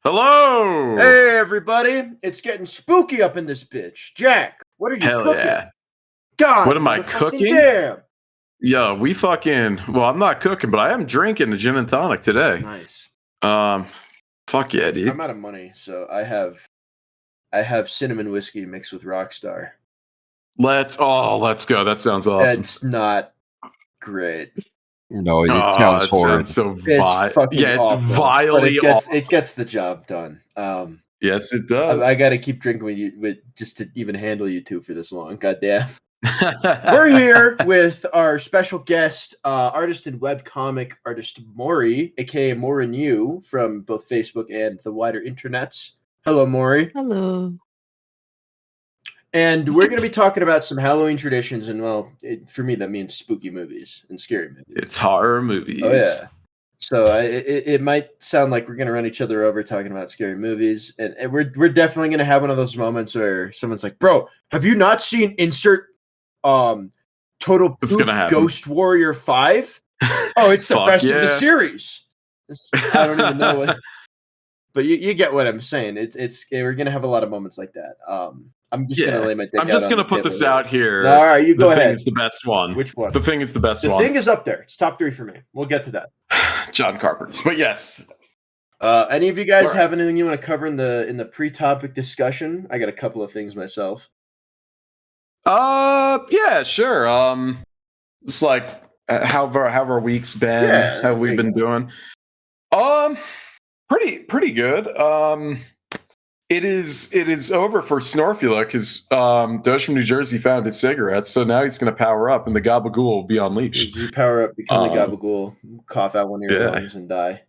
Hello! Hey, everybody. It's getting spooky up in this bitch. Jack, what are you Hell cooking? yeah. God, What am I motherfucking cooking? Damn. Yeah, well, I'm not cooking, but I am drinking a gin and tonic today. Nice. Fuck yeah, dude. I'm out of money, so I have cinnamon whiskey mixed with Rockstar. Let's go. That sounds awesome. It's not great. No, it sounds horrible. Sounds so It's fucking yeah, it's awful, vilely but awful. it gets the job done. Yes, it does. I got to keep drinking with just to even handle you two for this long. Goddamn. We're here with our special guest, artist and webcomic artist Mori, aka Morinyuu, from both Facebook and the wider internets. Hello, Mori. Hello. And we're going to be talking about some Halloween traditions, and well, for me that means spooky movies and scary movies. It's horror movies. Oh yeah. So it might sound like we're going to run each other over talking about scary movies, and we're definitely going to have one of those moments where someone's like, "Bro, have you not seen insert Total Ghost Warrior 5? Oh, it's the best of the series." I don't even know what, but you get what I'm saying. It's we're gonna have a lot of moments like that. I'm just gonna lay my dick I'm just gonna put this out here. All right, you go ahead. The Thing is the best one. Which one? The Thing is the best one. The Thing is up there. It's top 3 for me. We'll get to that. John Carpenter's, but yes. Any of you guys have anything you want to cover in the pre-topic discussion? I got a couple of things myself. Yeah, sure. It's like how have our weeks been? Yeah, how we been doing? Pretty good. It is over for Snorfula because Doge from New Jersey found his cigarettes, so now he's going to power up, and the Gabagool will be unleashed. You power up, become the Gabagool, cough out one of your lungs, and die,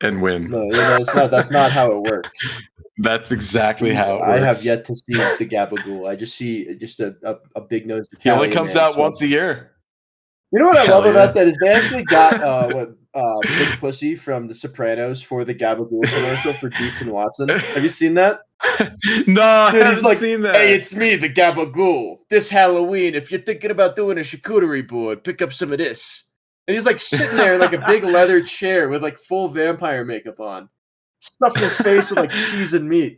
and win. No, that's not how it works. That's exactly how it works. I have yet to see the Gabagool. I just see a big nosed. He only comes out once a year. You know what I love about that is they actually got Big Pussy from The Sopranos for the Gabagool commercial for Dietz and Watson. Have you seen that? No, I haven't seen that. Hey, it's me, the Gabagool. This Halloween, if you're thinking about doing a charcuterie board, pick up some of this. And he's like sitting there in like a big leather chair with like full vampire makeup on, stuffed his face with like cheese and meat.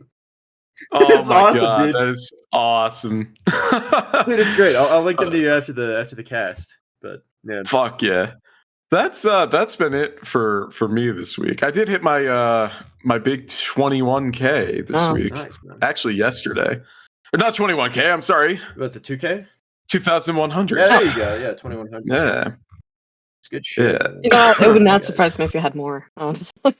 Oh, it's awesome, God, dude. That is awesome. Dude, it's great. I'll link them to you after the cast. But man, fuck yeah. That's been it for me this week. I did hit my my big 21K this week. Nice, actually yesterday. Or not 21K, I'm sorry. About the 2K? 2,100. Yeah, there you go. Yeah, 2,100. Yeah. It's good shit. Yeah. You know, it would not surprise me if you had more, honestly.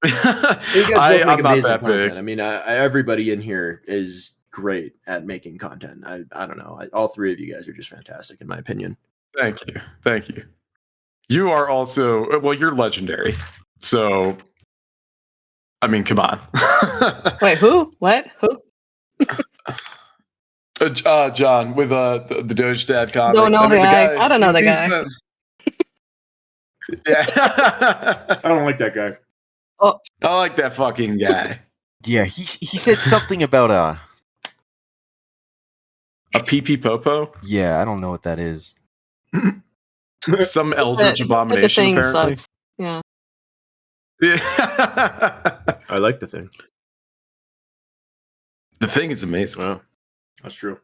You guys both make amazing that content. big. I mean, everybody in here is great at making content. I don't know. All three of you guys are just fantastic, in my opinion. Thank you. You are also, well, you're legendary. So, I mean, come on. Wait, who? What? Who? John with the Doge Dad comics. Don't know the guy. I don't know the guy. Yeah. I don't like that guy. Oh, I like that fucking guy. Yeah, he said something about a pee popo. Yeah, I don't know what that is. Some eldritch abomination. Apparently, sucks. Yeah. I like the Thing. The Thing is amazing. Wow, that's true.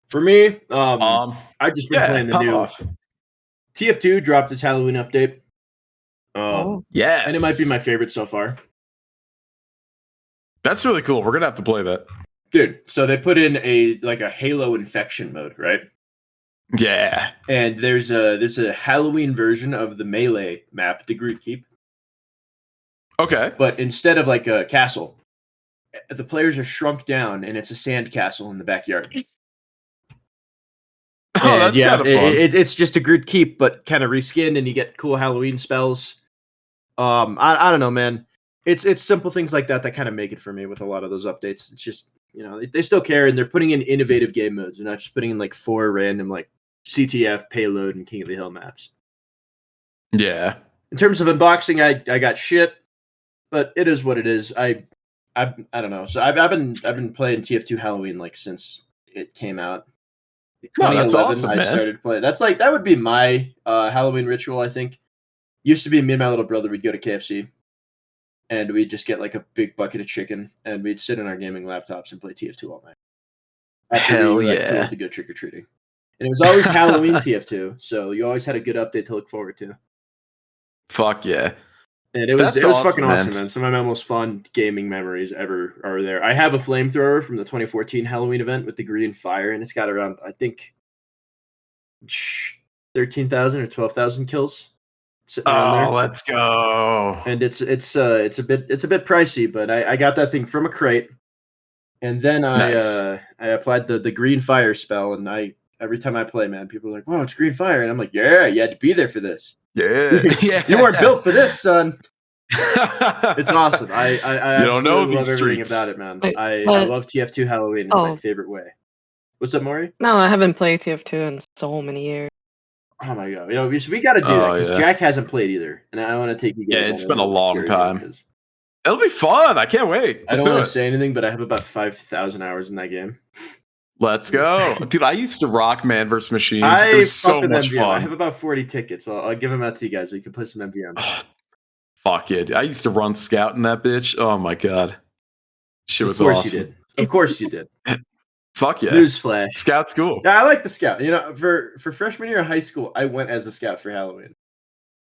For me, I've just been playing the new TF2 dropped its Halloween update. Yes, and it might be my favorite so far. That's really cool. We're gonna have to play that, dude. So they put in a Halo infection mode, right? Yeah. And there's a Halloween version of the Melee map, the Groot Keep. Okay. But instead of like a castle, the players are shrunk down, and it's a sand castle in the backyard. Oh, that's kind of fun. It's just a Groot Keep, but kind of reskinned, and you get cool Halloween spells. I don't know, man. It's simple things like that kind of make it for me with a lot of those updates. It's just, they still care, and they're putting in innovative game modes. They're not just putting in like 4 random like CTF, Payload, and King of the Hill maps. Yeah. In terms of unboxing, I got shit, but it is what it is. I don't know. So I've been playing TF2 Halloween like since it came out. 2011, that's awesome, I started playing. That would be my Halloween ritual. I think used to be me and my little brother. We'd go to KFC, and we'd just get like a big bucket of chicken, and we'd sit on our gaming laptops and play TF2 all night. After Hell we yeah. told to go trick or treating, and it was always Halloween TF2, so you always had a good update to look forward to. Fuck yeah. And it was That's fucking awesome, awesome, man. Some of my most fun gaming memories ever are there. I have a flamethrower from the 2014 Halloween event with the green fire, and it's got around, I think, 13,000 or 12,000 kills sitting around there. Let's go. And it's a bit pricey, but I got that thing from a crate, and then Nice. I applied the green fire spell, and every time I play, man, people are like, "Whoa, it's green fire," and I'm like, "Yeah, you had to be there for this. Yeah. Yeah. You weren't built for this, son." It's awesome. I You don't know absolutely these love everything streets. about it, man. Wait, I what? love TF2 Halloween. It's my favorite way. What's up, Maury? No, I haven't played TF2 in so many years. Oh my god! We got to do that because yeah. Jack hasn't played either, and I want to take you guys. Yeah, it's on been a long scary time. because It'll be fun. I can't wait. I Let's don't do want it. to say anything, but I have about 5,000 hours in that game. Let's go. Dude, I used to rock Man vs. Machine. It I was so fuck with much MVM. I fun. have about 40 tickets. I'll give them out to you guys. We can play some MVM. Fuck it. I used to run scout in that bitch. Oh my god. Shit was Of course awesome. you did. Of course you did. Fuck yeah. Newsflash. Scout's cool. Yeah, I like the scout. You know, for freshman year of high school, I went as a scout for Halloween.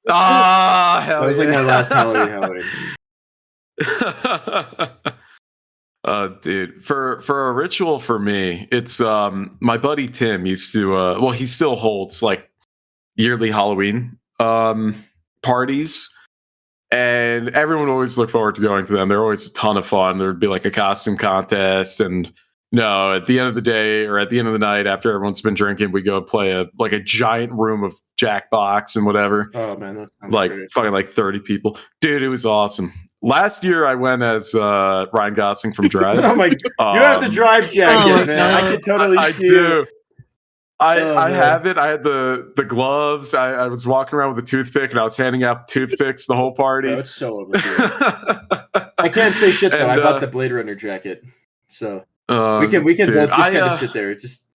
Hell That was like yeah. my last Halloween. Dude, for a ritual for me, it's my buddy Tim used to he still holds like yearly Halloween parties, and everyone would always look forward to going to them. They're always a ton of fun. There'd be like a costume contest, and at the end of the day or at the end of the night after everyone's been drinking, we go play a giant room of Jackbox and whatever. Oh man, that's Fucking like 30 people. Dude, it was awesome. Last year I went as Ryan Gosling from Drive. Oh my! You have the Drive jacket, man. I could totally I see do. it. I man. have it. I had the gloves. I was walking around with a toothpick and I was handing out toothpicks the whole party. Bro, it's so overdue. I can't say shit though. And, I bought the Blade Runner jacket, so we can dude, both just kind of sit there. Just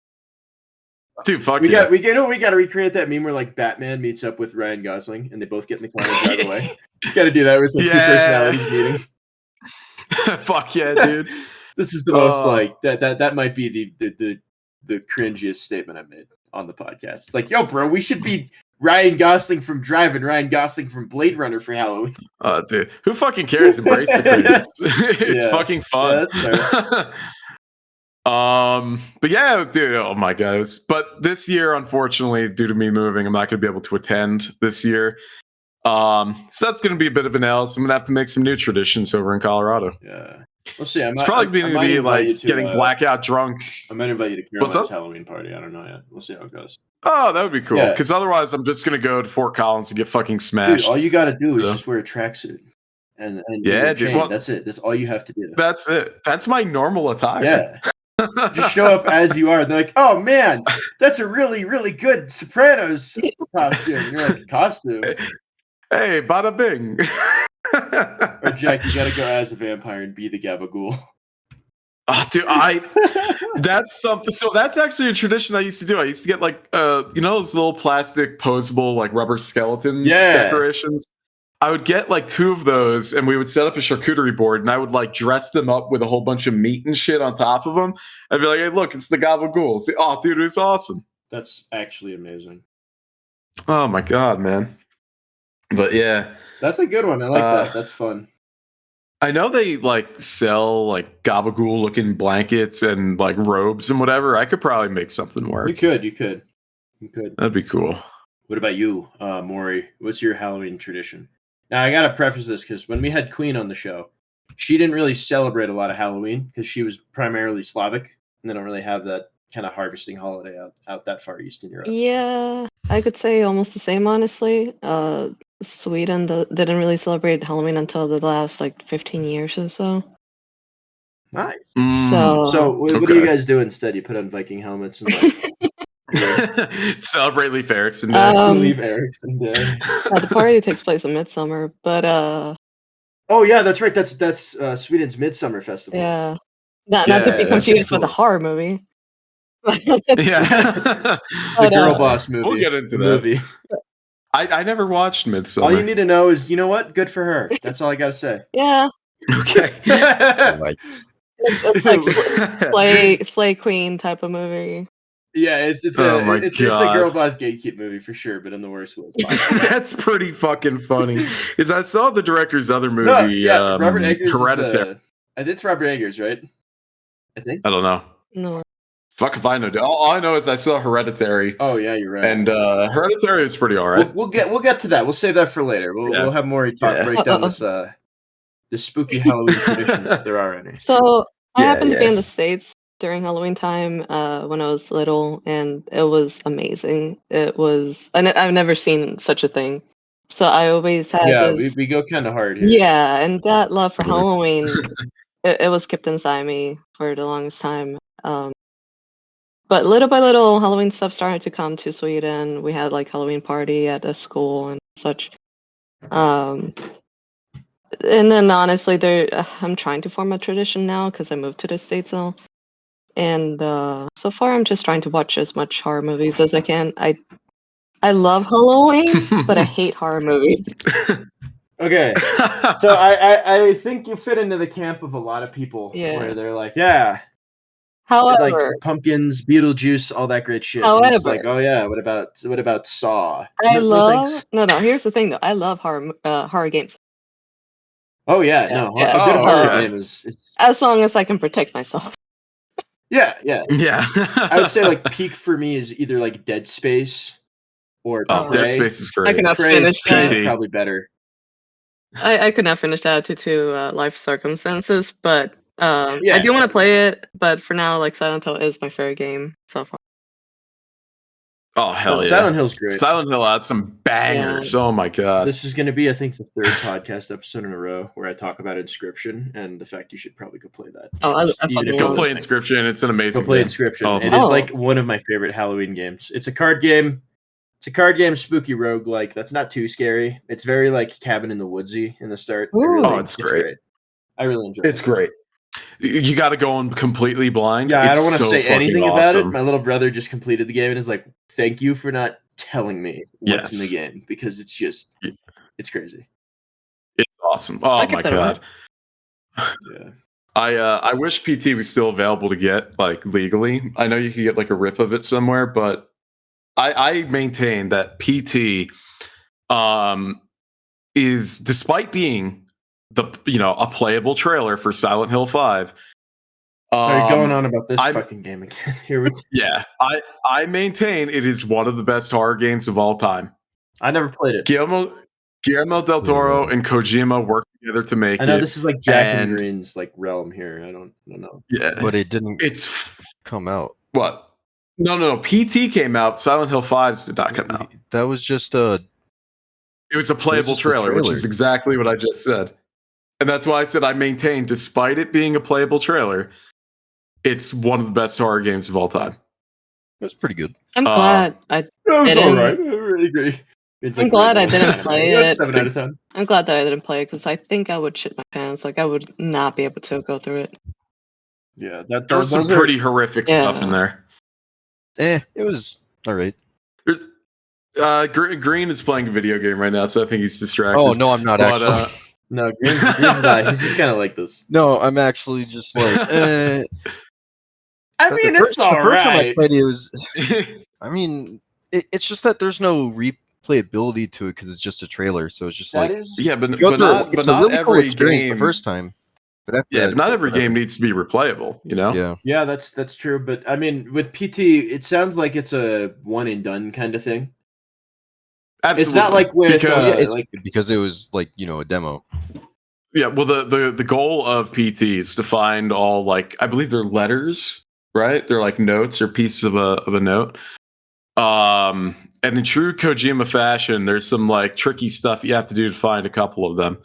dude, fuck we yeah. we got to recreate that meme where like Batman meets up with Ryan Gosling and they both get in the car and drive away. Just got to do that. It's like two personalities meeting. Fuck yeah, dude. This is the most like that might be the cringiest statement I've made on the podcast. It's like, yo, bro, we should be Ryan Gosling from Drive and Ryan Gosling from Blade Runner for Halloween. Dude, who fucking cares? Embrace the cringe. It's Yeah. fucking fun. Yeah, that's fair. But yeah, dude, oh my god. But this year, unfortunately, due to me moving, I'm not gonna be able to attend this year. So that's gonna be a bit of an L. So I'm gonna have to make some new traditions over in Colorado. Yeah. We'll see. It's probably going to be like getting blackout drunk. I might invite you to What's Caroline's up? Halloween party. I don't know yet. We'll see how it goes. Oh, that would be cool. Yeah. Because otherwise, I'm just going to go to Fort Collins and get fucking smashed. Dude, all you got to do is So- just wear a tracksuit and Yeah, a dude, chain. well- That's it. That's all you have to do. That's it. That's my normal attire. Yeah. Just show up as you are. And they're like, oh man, that's a really, really good Sopranos costume. And you're like, costume? Hey, bada bing. Or Jack, you got to go as a vampire and be the Gabagool. Oh, dude, that's something. So that's actually a tradition I used to do. I used to get like, those little plastic posable like rubber skeletons decorations. I would get like 2 of those, and we would set up a charcuterie board, and I would like dress them up with a whole bunch of meat and shit on top of them. I'd be like, "Hey, look, it's the Gabagool." Oh, dude, it's awesome. That's actually amazing. Oh my god, man. But yeah, That's a good one. I like that. That's fun. I know they like sell like Gabagool looking blankets and like robes and whatever. I could probably make something work. You could. That'd be cool. What about you, Maury? What's your Halloween tradition? Now, I got to preface this because when we had Queen on the show, she didn't really celebrate a lot of Halloween because she was primarily Slavic, and they don't really have that kind of harvesting holiday out that far east in Europe. Yeah, I could say almost the same, honestly. Sweden didn't really celebrate Halloween until the last, 15 years or so. Nice. So What do you guys do instead? You put on Viking helmets and celebrate Leif Erikson Day. leave Ericsson Day. the party takes place in midsummer, but Oh yeah, that's right. That's Sweden's Midsummer Festival. yeah, not to be Yeah, confused with a cool. horror movie. Yeah. The But, Girl Boss movie. We'll get into that. movie. I never watched Midsommar. All you need to know is, you know what? Good for her. That's all I gotta say. Yeah, Okay. Right. it's like slay queen type of movie. Yeah, it's Oh my it's a God. girl boss gatekeep movie for sure, but in the worst ways possible. That's pretty fucking funny. Is I saw the director's other movie, No, yeah, Robert Eggers Hereditary. it's Robert Eggers, right? I think. I don't know. No, Fuck if I know. All I know is I saw Hereditary, Oh yeah, you're right. and Hereditary is pretty alright. We'll get to that. We'll save that for later. We'll have Maury Yeah. break down this spooky Halloween traditions if there are any. so I Yeah, happened to be yeah. in the States during Halloween time when I was little, and it was amazing. It was, and I've never seen such a thing. So I always had Yeah, this, we go kind of hard here. yeah, and that love for Right. Halloween, it was kept inside me for the longest time. But little by little, Halloween stuff started to come to Sweden. We had like Halloween party at a school and such. And then honestly, I'm trying to form a tradition now because I moved to the States now. And so far, I'm just trying to watch as much horror movies as I can. I love Halloween, but I hate horror movies. Okay, so I think you fit into the camp of a lot of people Yeah. where they're like, yeah, However, like pumpkins, Beetlejuice, all that great shit. And it's like, However- oh yeah, what about Saw? I No love thanks. no. Here's the thing, though. I love horror games Oh yeah, Yeah, no, yeah. a good Oh, horror okay. game is as long as I can protect myself. yeah. Yeah. I would say like peak for me is either like Dead Space or Oh, Prey. Dead Space is I great. cannot Prey is finish that. PT. probably better. I could not finish that due to life circumstances, but I Yeah. do want to play it. But for now, like Silent Hill is my favorite game so far. Oh hell yeah! Silent Hill's great. Silent Hill had some bangers. Oh my god! This is going to be, I think, the third podcast episode in a row where I talk about Inscription and the fact you should probably go play that. Oh, I Even fucking if Go you're love play it. listening. Inscription. It's an amazing. Go play game. Inscription. Oh, It my- is Oh. like one of my favorite Halloween games. It's a card game. It's a card game spooky roguelike. That's not too scary. It's very like Cabin in the Woodsy in the start. Ooh. Oh, it's great. I really enjoy It's it. great. You got to go in completely blind. Yeah, I It's don't want to so say fucking anything about it. awesome. My little brother just completed the game and is like, "Thank you for not telling me what's in the Yes. game because it's just, Yeah. it's crazy." It's awesome. Oh I my kept that in mind. god! Yeah. I wish PT was still available to get like legally. I know you can get like a rip of it somewhere, but I maintain that PT is, despite being a playable trailer for Silent Hill 5. Are you going on about this I'm- fucking game again? Here we Yeah, I maintain it is one of the best horror games of all time. I never played it. Guillermo del Toro and Kojima worked together to make I know it. this is like Jack and and- Green's like realm here. I don't know. Yeah, But it didn't it's come out. what? No. PT came out. Silent Hill 5 did not come out. That was just a It was a playable just a trailer, which trailer. is exactly what I just said. And that's why I said I maintain, despite it being a playable trailer, it's one of the best horror games of all time. it was pretty good. I'm glad That was didn't- all right. I really agree. It's I'm glad I didn't anime. play Yeah, it. 7 out of 10. I'm glad that I didn't play it because I think I would shit my pants. Like I would not be able to go through it. Yeah, There was some those are- pretty horrific stuff in there. It was all right. There's, Green is playing a video game right now, so I think he's distracted. Oh no, I'm not But, actually. No, Green's not. He's just kind of like this. No, I'm actually just like. I the mean, first, it's all the first time I right. played it was. I mean, it's just that there's no replayability to it because it's just a trailer. So it's just That like is yeah, but, you go but through it, not, but it's a not really cool every experience game. the first time. But after Yeah, that, but not every whatever. game needs to be replayable. You know. Yeah, Yeah, that's true. But I mean, with PT, it sounds like it's a one and done kind of thing. Absolutely. It's not like with because it's like because it was like a demo. yeah, well, the goal of PT is to find all, like, I believe they're letters, right? They're like notes or pieces of a note. And in true Kojima fashion, there's some like tricky stuff you have to do to find a couple of them.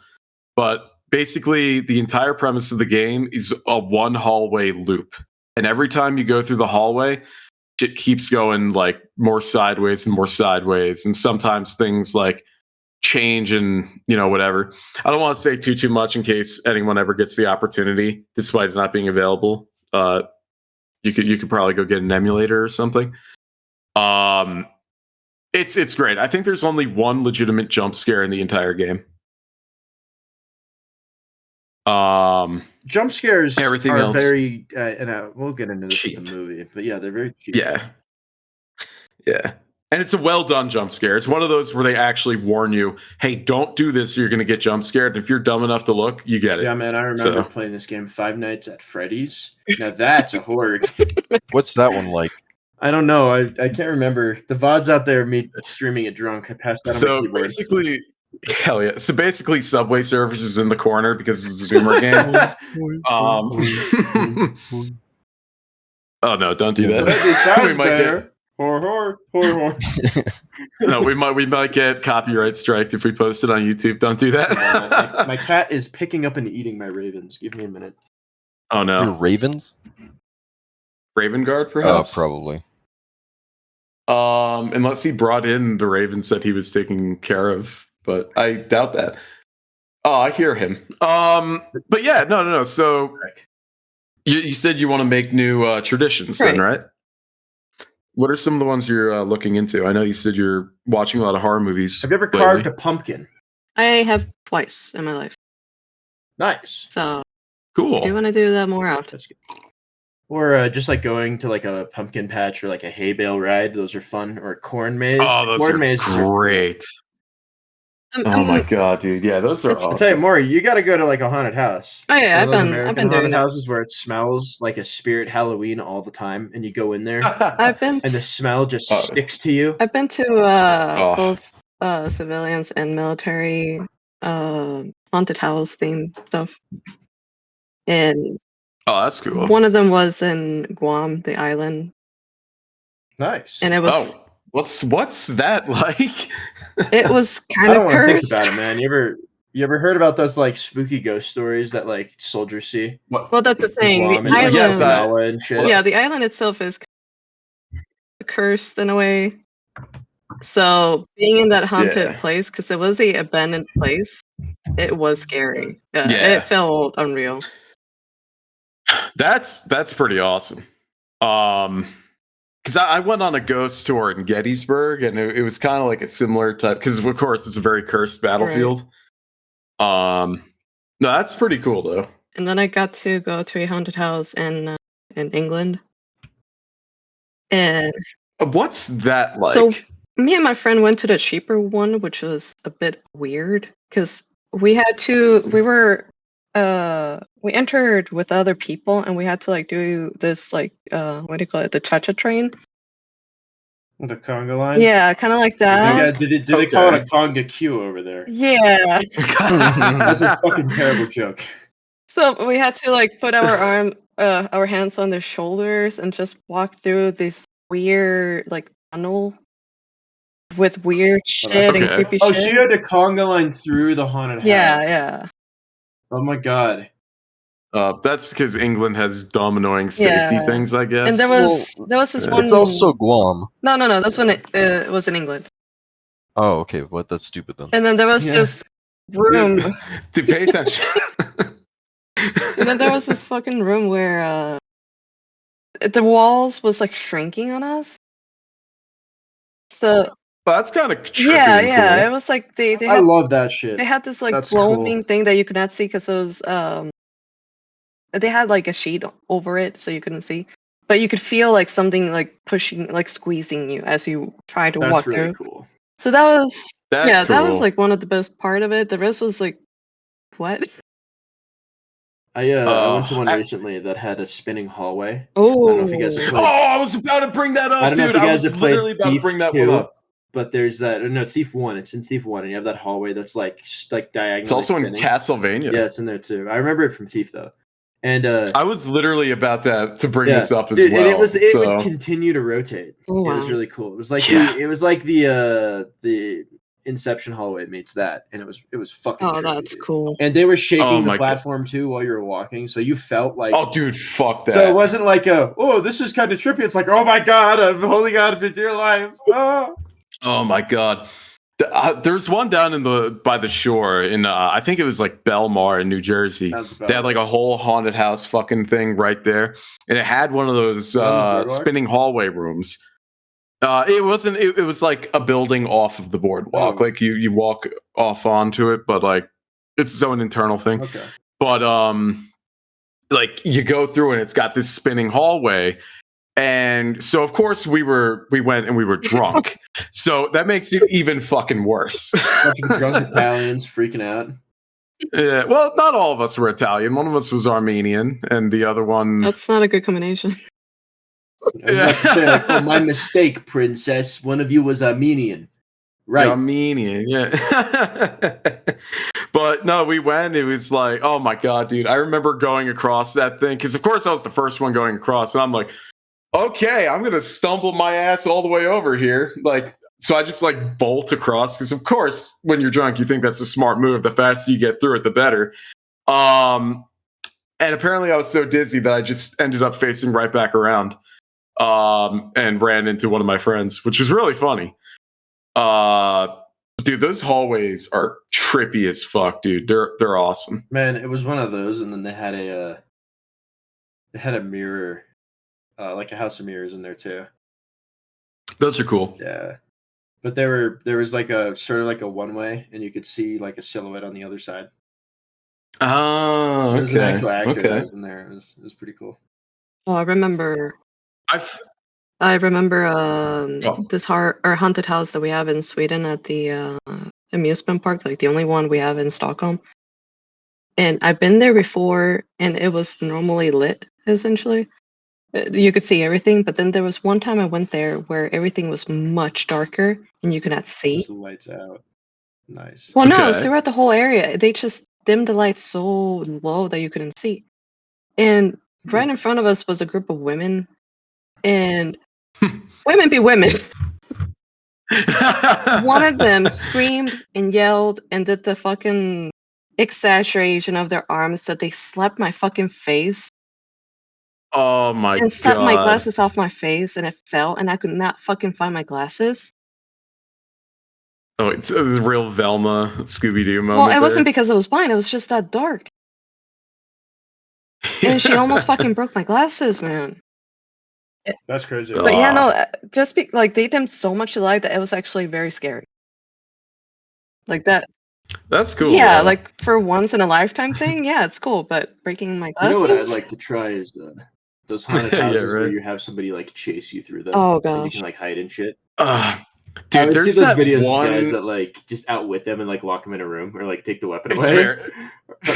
But basically, the entire premise of the game is a one hallway loop, and every time you go through the hallway, it keeps going like more sideways, and sometimes things like change and whatever. I don't want to say too much in case anyone ever gets the opportunity, despite it not being available. You could probably go get an emulator or something. It's great. I think there's only one legitimate jump scare in the entire game. Jump scares Everything are else very, we'll get into this cheap. with the movie, but yeah, they're very cheap. Yeah. And it's a well done jump scare. It's one of those where they actually warn you, hey, don't do this, or you're going to get jump scared. And if you're dumb enough to look, you get it. Yeah, man, I remember playing this game Five Nights at Freddy's. Now that's a horror. What's that one like? I don't know. I can't remember. The VODs out there, me streaming it drunk. I passed out on my keyboard. Basically, hell yeah. So basically, Subway Surfers is in the corner because it's a Zoomer game. Oh no! Don't do that. We might get horror. no. We might get copyright striked if we post it on YouTube. Don't do that. My cat is picking up and eating my ravens. Give me a minute. Oh no! Your ravens? Raven Guard, perhaps. Probably. Unless he brought in the ravens that he was taking care of, but I doubt that. Oh, I hear him. But yeah, no. So you said you want to make new traditions, then, right? What are some of the ones you're looking into? I know you said you're watching a lot of horror movies. Have you ever carved a pumpkin? I have twice in my life. Nice. So cool. I do want to do that more often. That's good. Or just like going to like a pumpkin patch or like a hay bale ride. Those are fun. Or a corn maze. Oh, those corn are mazes great. Oh my god, dude! Yeah, those are. Awesome. I'll tell you, Maury, you got to go to like a haunted house. Oh yeah, I've been haunted doing houses where it smells like a spirit Halloween all the time, and you go in there. I've been, and the smell just sticks to you. I've been to both civilians and military haunted house themed stuff, and that's cool. one of them was in Guam, the island. Nice. And it was. What's that like? It was kind of cursed. I don't want to think about it, man. You ever heard about those like spooky ghost stories that like soldiers see? Well, that's the thing. The island, the island itself is cursed in a way. So being in that haunted place, because it was a abandoned place, it was scary. It felt unreal. That's pretty awesome. Because I went on a ghost tour in Gettysburg, and it was kind of like a similar type. Because of course it's a very cursed battlefield. Right. No, that's pretty cool though. And then I got to go to a haunted house in England. And what's that like? So me and my friend went to the cheaper one, which was a bit weird because we entered with other people, and we had to like do this like what do you call it, the cha-cha train, the conga line. Yeah, kind of like that. Yeah, did they call it a conga queue over there? Yeah. That's a fucking terrible joke. So we had to like put our hands on their shoulders and just walk through this weird like tunnel with weird shit and creepy shit. Oh, so you had to conga line through the haunted house. Yeah. Oh my god. That's because England has dumb, annoying safety things, I guess. And there was this one. It's also Guam. No. That's when it was in England. Oh, okay. What? That's stupid then. And then there was this room. To pay attention. And then there was this fucking room where the walls was like shrinking on us. So. Well, that's kind of yeah. Cool. It was like they I love that shit. They had this like glowing thing that you could not see because it was they had like a sheet over it so you couldn't see, but you could feel like something like pushing, like squeezing you as you tried to walk really through. Cool. So that was cool. That was like one of the best part of it. The rest was like, what? I went to one recently that had a spinning hallway. Oh, I don't know if you guys have played. I was about to bring that up, dude. I was literally about to bring that one up. But there's that. No, Thief 1. It's in Thief 1, and you have that hallway that's like diagonal. It's also spinning. in Castlevania. Yeah, it's in there too. I remember it from Thief though. And I was literally about to bring this up as well. And it would continue to rotate. Oh, wow. It was really cool. It was like the Inception hallway meets that, and it was fucking. Oh, that's cool. And they were shaking the platform too while you were walking, so you felt like. Oh, dude, fuck that. So it wasn't like this is kind of trippy. It's like, oh my god, I'm holding on for dear life. Oh my god. There's one down by the shore in I think it was like Belmar in New Jersey. They had like a whole haunted house fucking thing right there, and it had one of those spinning hallway rooms. It wasn't. It was like a building off of the boardwalk. Oh. Like you walk off onto it, but like it's its own internal thing. Okay. But like you go through and it's got this spinning hallway, and so of course we went and we were drunk, so that makes it even fucking worse. Bunch of drunk Italians freaking out. Yeah, well, not all of us were Italian. One of us was Armenian, and the other one. That's not a good combination. I was about to say, like, oh, my mistake, princess. One of you was Armenian. Right. Armenian, yeah. But no, we went. It was like, oh my god, dude! I remember going across that thing because, of course, I was the first one going across, and I'm like, okay, I'm gonna stumble my ass all the way over here. Like, so I just like bolt across because, of course, when you're drunk, you think that's a smart move. The faster you get through it, the better. And apparently, I was so dizzy that I just ended up facing right back around. And ran into one of my friends, which was really funny. Dude, those hallways are trippy as fuck, dude. They're awesome. Man, it was one of those, and then they had a mirror, like a house of mirrors in there too. Those are cool. Yeah, but there was like a sort of like a one way, and you could see like a silhouette on the other side. Oh, There was an okay. actual actor that Okay. was in there. It was pretty cool. Oh, I remember Oh. this haunted house that we have in Sweden at the amusement park, like the only one we have in Stockholm. And I've been there before, and it was normally lit, essentially. You could see everything, but then there was one time I went there where everything was much darker, and you could not see. With the lights out. Nice. Well, no, it was Okay. throughout the whole area. They just dimmed the lights so low that you couldn't see. And right in front of us was a group of women, and women be women. One of them screamed and yelled and did the fucking exaggeration of their arms that they slapped my fucking face Oh my and slapped my god. glasses off my face, and it fell, and I could not fucking find my glasses. Oh, it's a real Velma Scooby Doo moment. Well, it wasn't there. because it was mine, it was just that dark. And she almost fucking broke my glasses, man. That's crazy. Oh. But yeah, no, just like they dimmed so much light that it was actually very scary. Like that. That's cool. Yeah, though. like for once in a lifetime thing, yeah, it's cool. But breaking my You glasses. know what I'd like to try is those haunted Yeah, houses where right. you have somebody like chase you through them. Oh And you gosh. can like hide and shit. Ah, I dude, always there's see those that videos one. of guys that like just outwit them and like lock them in a room or like take the weapon It's away.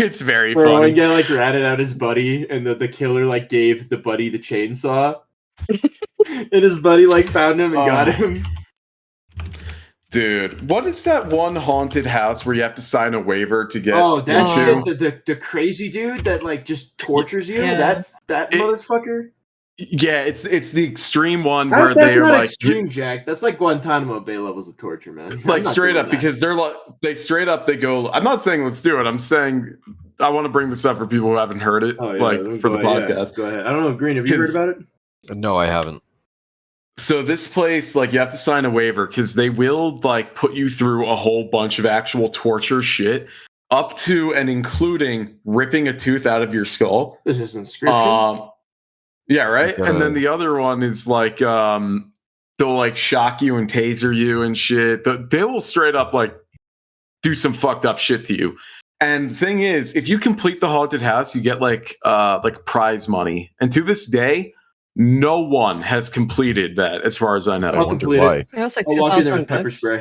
it's very Where funny. one guy like ratted out his buddy, and the killer like gave the buddy the chainsaw, and his buddy like found him and got Oh. him. Dude, what is that one haunted house where you have to sign a waiver to get Oh, that into? shit! The crazy dude that like just tortures you. Yeah. That It- motherfucker. Yeah, it's the extreme one where That's they are not like extreme, Jack. That's like Guantanamo Bay levels of torture, man. I'm like not straight doing up that. because they're like they go. I'm not saying let's do it. I'm saying I want to bring this up for people who haven't heard it, Oh, yeah, like for the go ahead, podcast. Go ahead. I don't know, Green. Have you heard 'Cause- about it? No, I haven't. So this place, like, you have to sign a waiver because they will like put you through a whole bunch of actual torture shit, up to and including ripping a tooth out of your skull. This is inscription. Yeah, right. Okay. And then the other one is like, they'll like shock you and taser you and shit. They will straight up like do some fucked up shit to you. And the thing is, if you complete the haunted house, you get like prize money. And to this day, no one has completed that, as far as I know. I I'll wonder complete it. why. It was like I'll walk in there 2,000 with pepper bucks. spray.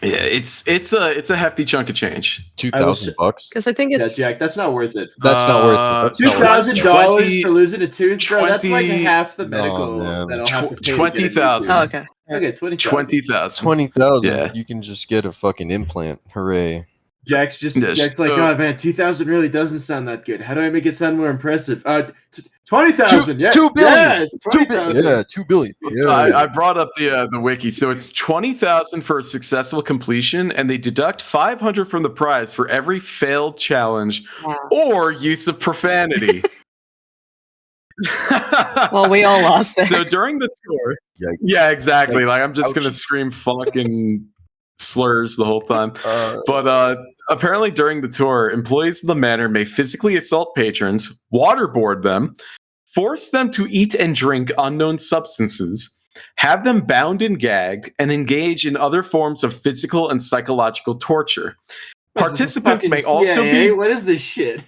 Yeah, it's a hefty chunk of change. $2,000? Because I think Yeah, it's Jack, that's not worth it. That's not worth it. That's not worth it. $2,000 for losing a tooth, bro. That's like 20 half the No, medical man. that I'll have to pay. to get a new 20,000. tooth. oh, okay. Okay, 20,000. 20,000. 20,000. Yeah. You can just get a fucking implant. Hooray. Jack's Yeah, like, so- oh man, 2,000 really doesn't sound that good. How do I make it sound more impressive? 20,000. Yeah, 2 billion. Yeah, it's 2 20,000. billion. Yeah, 2 billion. So I brought up the wiki. So it's 20,000 for a successful completion, and they deduct 500 from the prize for every failed challenge Wow. or use of profanity. Well, we all lost it. So during the tour, Yikes. yeah, exactly. Yikes. Like I'm just gonna Ouchies. scream fucking slurs the whole time. But apparently during the tour, employees of the manor may physically assault patrons, waterboard them, force them to eat and drink unknown substances, have them bound and gagged, and engage in other forms of physical and psychological torture. What is this, the Participants may fucking also CIA? be What is this shit?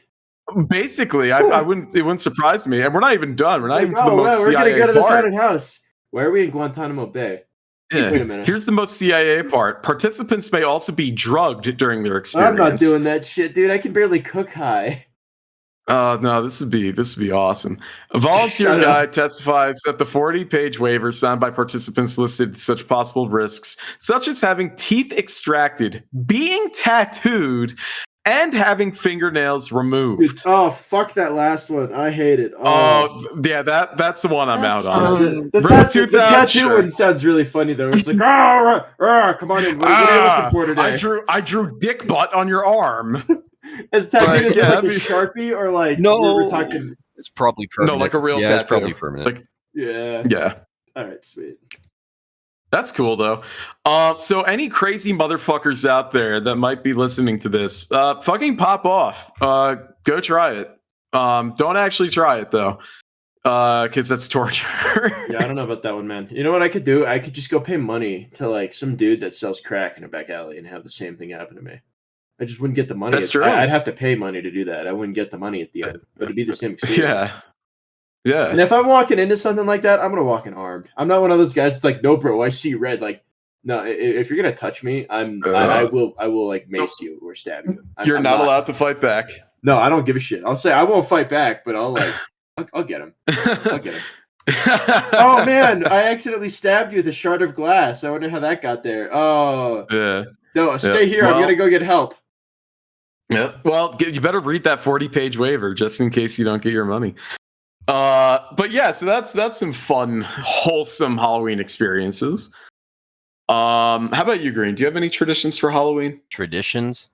basically. I wouldn't. It wouldn't surprise me, and we're not even done. We're not Like, even to the oh, most well, we're CIA gonna go to this part. haunted house. Why are we in Guantanamo Bay? Yeah. Wait a minute. Here's the most CIA part. Participants may also be drugged during their experience. I'm not doing that shit, dude. I can barely cook high. No, this would be awesome. A volunteer Shut guy up. testifies that the 40-page waiver signed by participants listed such possible risks, such as having teeth extracted, being tattooed, and having fingernails removed. Dude, oh, fuck that last one. I hate it. Oh, yeah, that's the one I'm That's, out on. The River tattoo 2000, tattoo sure. one sounds really funny though. It's like, come on in. What are you looking for today? I drew dick butt on your arm. Is tattoo Right, is it yeah, like a that'd be- Sharpie or like No, we're talking? it's probably permanent. like a real yeah, it's tattoo. probably permanent. Like, Yeah. yeah. All right, sweet. That's cool though. So any crazy motherfuckers out there that might be listening to this, fucking pop off. Go try it. Don't actually try it though, because that's torture. Yeah, I don't know about that one, man. You know what I could do? I could just go pay money to like some dude that sells crack in a back alley and have the same thing happen to me. I just wouldn't get the money. That's true. I'd have to pay money to do that. I wouldn't get the money at the end, but it'd be the same experience. Yeah. And if I'm walking into something like that, I'm gonna walk in armed. I'm not one of those guys that's like, no, bro, I see red. Like, no, if you're gonna touch me, I will like mace you or stab you. You're not allowed to fight back. No, I don't give a shit. I'll say I won't fight back, but I'll get him. I'll get him. Oh man, I accidentally stabbed you with a shard of glass. I wonder how that got there. Oh Yeah. no, stay here. I'm gonna go get help. Yeah. Well, you better read that 40-page waiver just in case you don't get your money. But yeah, so that's some fun, wholesome Halloween experiences. How about you, Green? Do you have any traditions for Halloween? Traditions?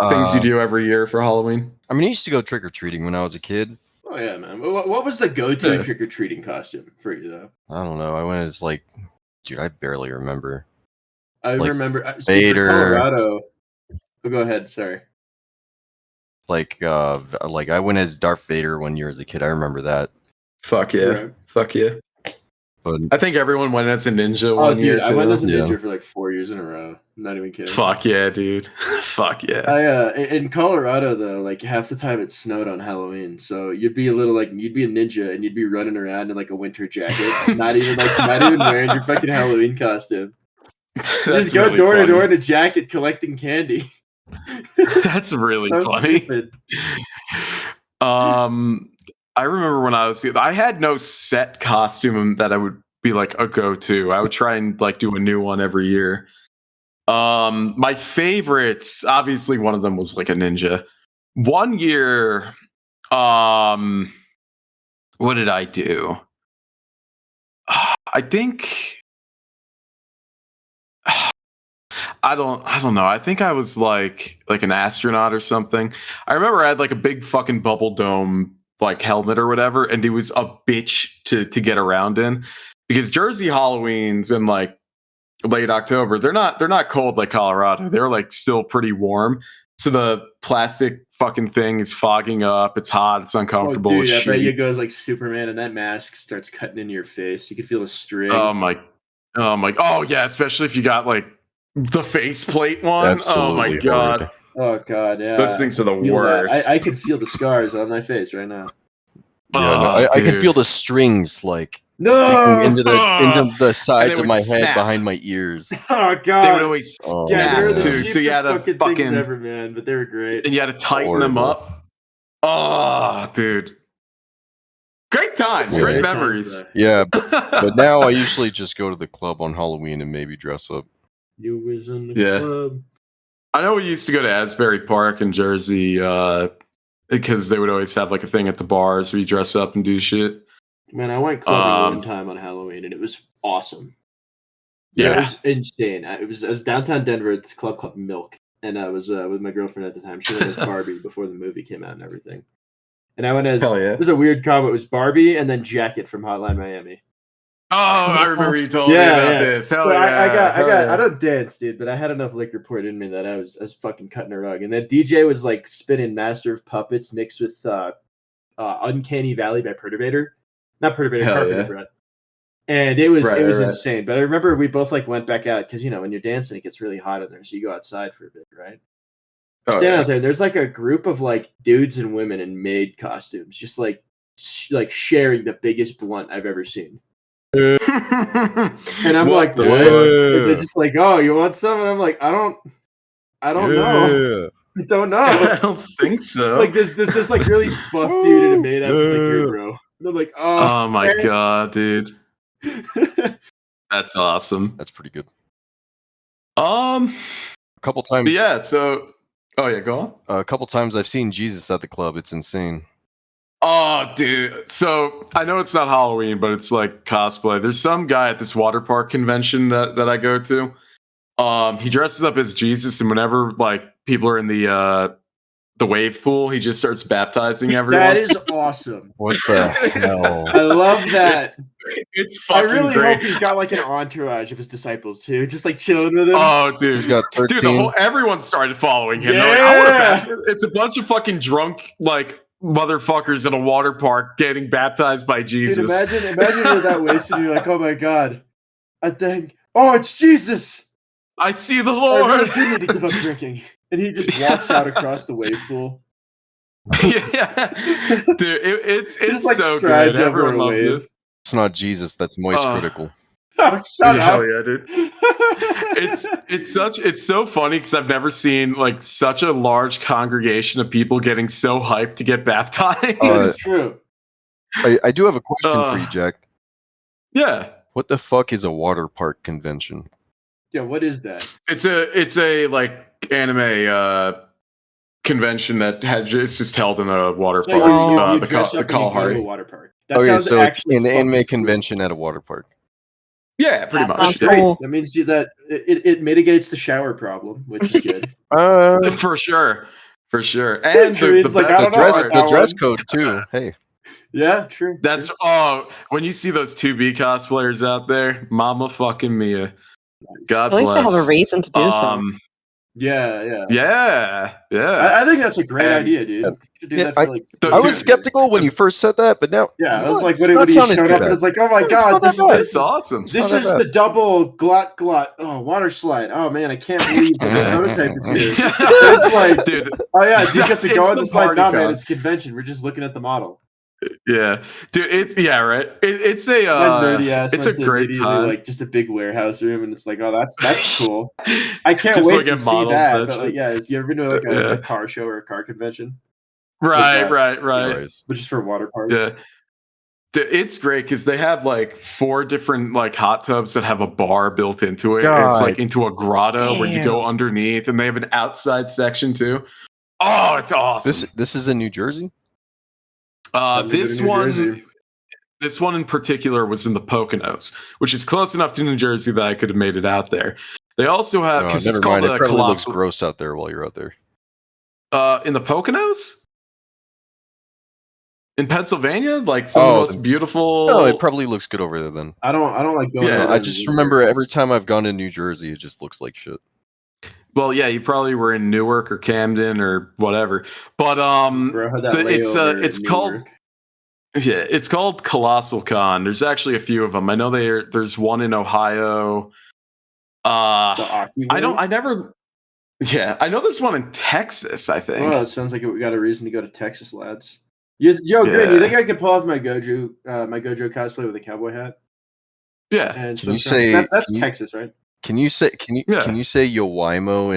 Things you do every year for Halloween? I mean, I used to go trick or treating when I was a kid. Oh yeah, man. What was the go-to Yeah. trick or treating costume for you though? I don't know. I went as like, dude, I barely remember. I Like remember Vader. Colorado. Oh, go ahead. Sorry. Like I went as Darth Vader one year as a kid. I remember that. Fuck yeah. Right. Fuck yeah. But I think everyone went as a ninja Oh, one dude, year I too. went as a Yeah. ninja for like 4 years in a row. I'm not even kidding. Fuck yeah, dude. Fuck yeah. In Colorado though, like half the time it snowed on Halloween, so you'd be a ninja and you'd be running around in like a winter jacket, not even wearing your fucking Halloween costume. Just go really door to funny. door in a jacket collecting candy. That's really So funny. stupid. I remember when I had no set costume that I would be like a go-to. I would try and like do a new one every year. My favorites, obviously one of them was like a ninja. One year, what did I do? I think I don't know. I think I was like an astronaut or something. I remember I had like a big fucking bubble dome like helmet or whatever, and it was a bitch to get around in because Jersey Halloweens in like late October, they're not cold like Colorado. They're like still pretty warm. So the plastic fucking thing is fogging up. It's hot. It's uncomfortable. Oh, dude, it's I bet shitty. you goes like Superman, and that mask starts cutting into your face. You can feel the string. Oh yeah, especially if you got like the faceplate one. Oh my Absolutely god. horrid. Oh god, yeah. Those things are the I feel that. worst. I could feel the scars on my face right now. Yeah, no, Oh, I can dude. feel the strings like No. sticking into the sides it of would my head snap. behind my ears. Oh They god. would always Oh, Yeah, snap they're the yeah. too. So you had to cheapest fucking things ever, man. But they were great. and you had to tighten them Horrible. up. Oh, dude. Great times, Yeah. great Great memories. times, Yeah, but now I usually just go to the club on Halloween and maybe dress up. You was in the Yeah. club. I know we used to go to Asbury Park in Jersey because they would always have like a thing at the bars where you dress up and do shit. Man, I went clubbing one time on Halloween, and it was awesome. Yeah. It was insane. I was downtown Denver at this club called Milk, and I was with my girlfriend at the time. She went as Barbie before the movie came out and everything. And I went as Hell yeah. it was a weird combo. It was Barbie and then Jacket from Hotline Miami. Oh, I remember you told me Yeah, about yeah. this. Hell So yeah. I don't dance, dude, but I had enough liquor poured in me that I was fucking cutting a rug. And then DJ was like spinning Master of Puppets mixed with Uncanny Valley by Perturbator. Not Perturbator, Hell Carpenter yeah. Brett. And it was Right, right. insane. But I remember we both like went back out because when you're dancing, it gets really hot in there, so you go outside for a bit, right? Oh, Stand yeah. out there. There's like a group of like dudes and women in maid costumes, just like sharing the biggest blunt I've ever seen. And I'm What like, the what? fuck? And they're just like, oh, you want some? And I'm like, I don't know. I don't I know. don't think so. Like this like really buff dude in a maid outfit's like, here, bro. And I'm like, oh, Oh my god, dude. god. That's awesome. That's pretty good. A couple times. Yeah, so oh yeah, go on. A couple times I've seen Jesus at the club. It's insane. Oh, dude. So I know it's not Halloween, but it's like cosplay. There's some guy at this water park convention that I go to. He dresses up as Jesus, and whenever like people are in the wave pool, he just starts baptizing everyone. That is awesome. What the hell? I love that. It's I fucking really great. hope he's got like an entourage of his disciples too, just like chilling with him. Oh, dude. He's got 13. Dude, everyone started following him. They're like, I wanna baptize. It's a bunch of fucking drunk like motherfuckers in a water park getting baptized by Jesus. Dude, imagine you're that wasted and you're like, oh my god, I think, oh, it's Jesus. I see the I Lord. really do need to give up drinking. And he just walks out across the wave pool. Yeah, dude, it's Just, like, so strides good. over Everyone a loves wave. it. It's not Jesus. That's moist critical. Oh, shut up. Hell yeah, dude. It's so funny because I've never seen like such a large congregation of people getting so hyped to get baptized. It's true. I do have a question for you, Jack. Yeah. What the fuck is a water park convention? Yeah, what is that? It's a like anime convention that it's just held in a water So park. you The dress up and you go to a Kalahari. water park. That Okay, sounds so it's actually an fucking anime cool. convention at a water park. Yeah, pretty much. Sounds Yeah. Great. cool. That means that it mitigates the shower problem, which is good. For sure. And Korean's like, I don't know about The that dress one. code too. Hey, Yeah, true. That's true. when you see those 2B cosplayers out there, mama fucking Mia. God At least bless. they have a reason to do so. Yeah. Yeah. I think that's a great And- idea, dude. You should do Yeah, that for like. The- I was dude, skeptical when you first said that, but now Yeah, you I know was what? like, It's when not he sounding showed too up, bad. and it's like, oh my It's god, not that bad. It's awesome. This not is that the double glot. Oh, water slide. Oh man, I can't believe the prototype is here. It's like, dude. oh yeah, do you get to It's go on the the slide? party Nah, man, con. it's a convention. We're just looking at the model. Yeah, dude. Right. It's a My nerdy ass it's went a to great immediately time. like just a big warehouse room, and it's like, oh, that's cool. I can't Just wait look to at see models, that. that's But like, it. yeah, you ever been to like Yeah. a car show or a car convention? Right. Anyways. But just for water parks. Yeah. Dude, it's great because they have like 4 different like hot tubs that have a bar built into it. And it's God. like into a grotto where you go underneath, and they have an outside section too. Oh, it's awesome. This is in New Jersey. This one in particular was in the Poconos, which is close enough to New Jersey that I could have made it out there. They also have Oh, because never it's called mind. It probably looks Colossal. gross out there while you're out there. In the Poconos, in Pennsylvania, like some of the most beautiful. No, it probably looks good over there then. I don't like going. Yeah, there I in just the remember every time I've gone to New Jersey, it just looks like shit. Well, yeah, you probably were in Newark or Camden or whatever. But Bro, had that layover it's in called Newark. yeah, it's called Colossal Con. There's actually a few of them. I know there's one in Ohio. The Aki I one? never. Yeah, I know there's one in Texas. I think. Well, it sounds like we got a reason to go to Texas, lads. Good. You think I could pull off my Gojo cosplay with a cowboy hat? Yeah. And Can you swim say- around? That's can you- Texas, right? Can you say Yeah. can you say Yowaimo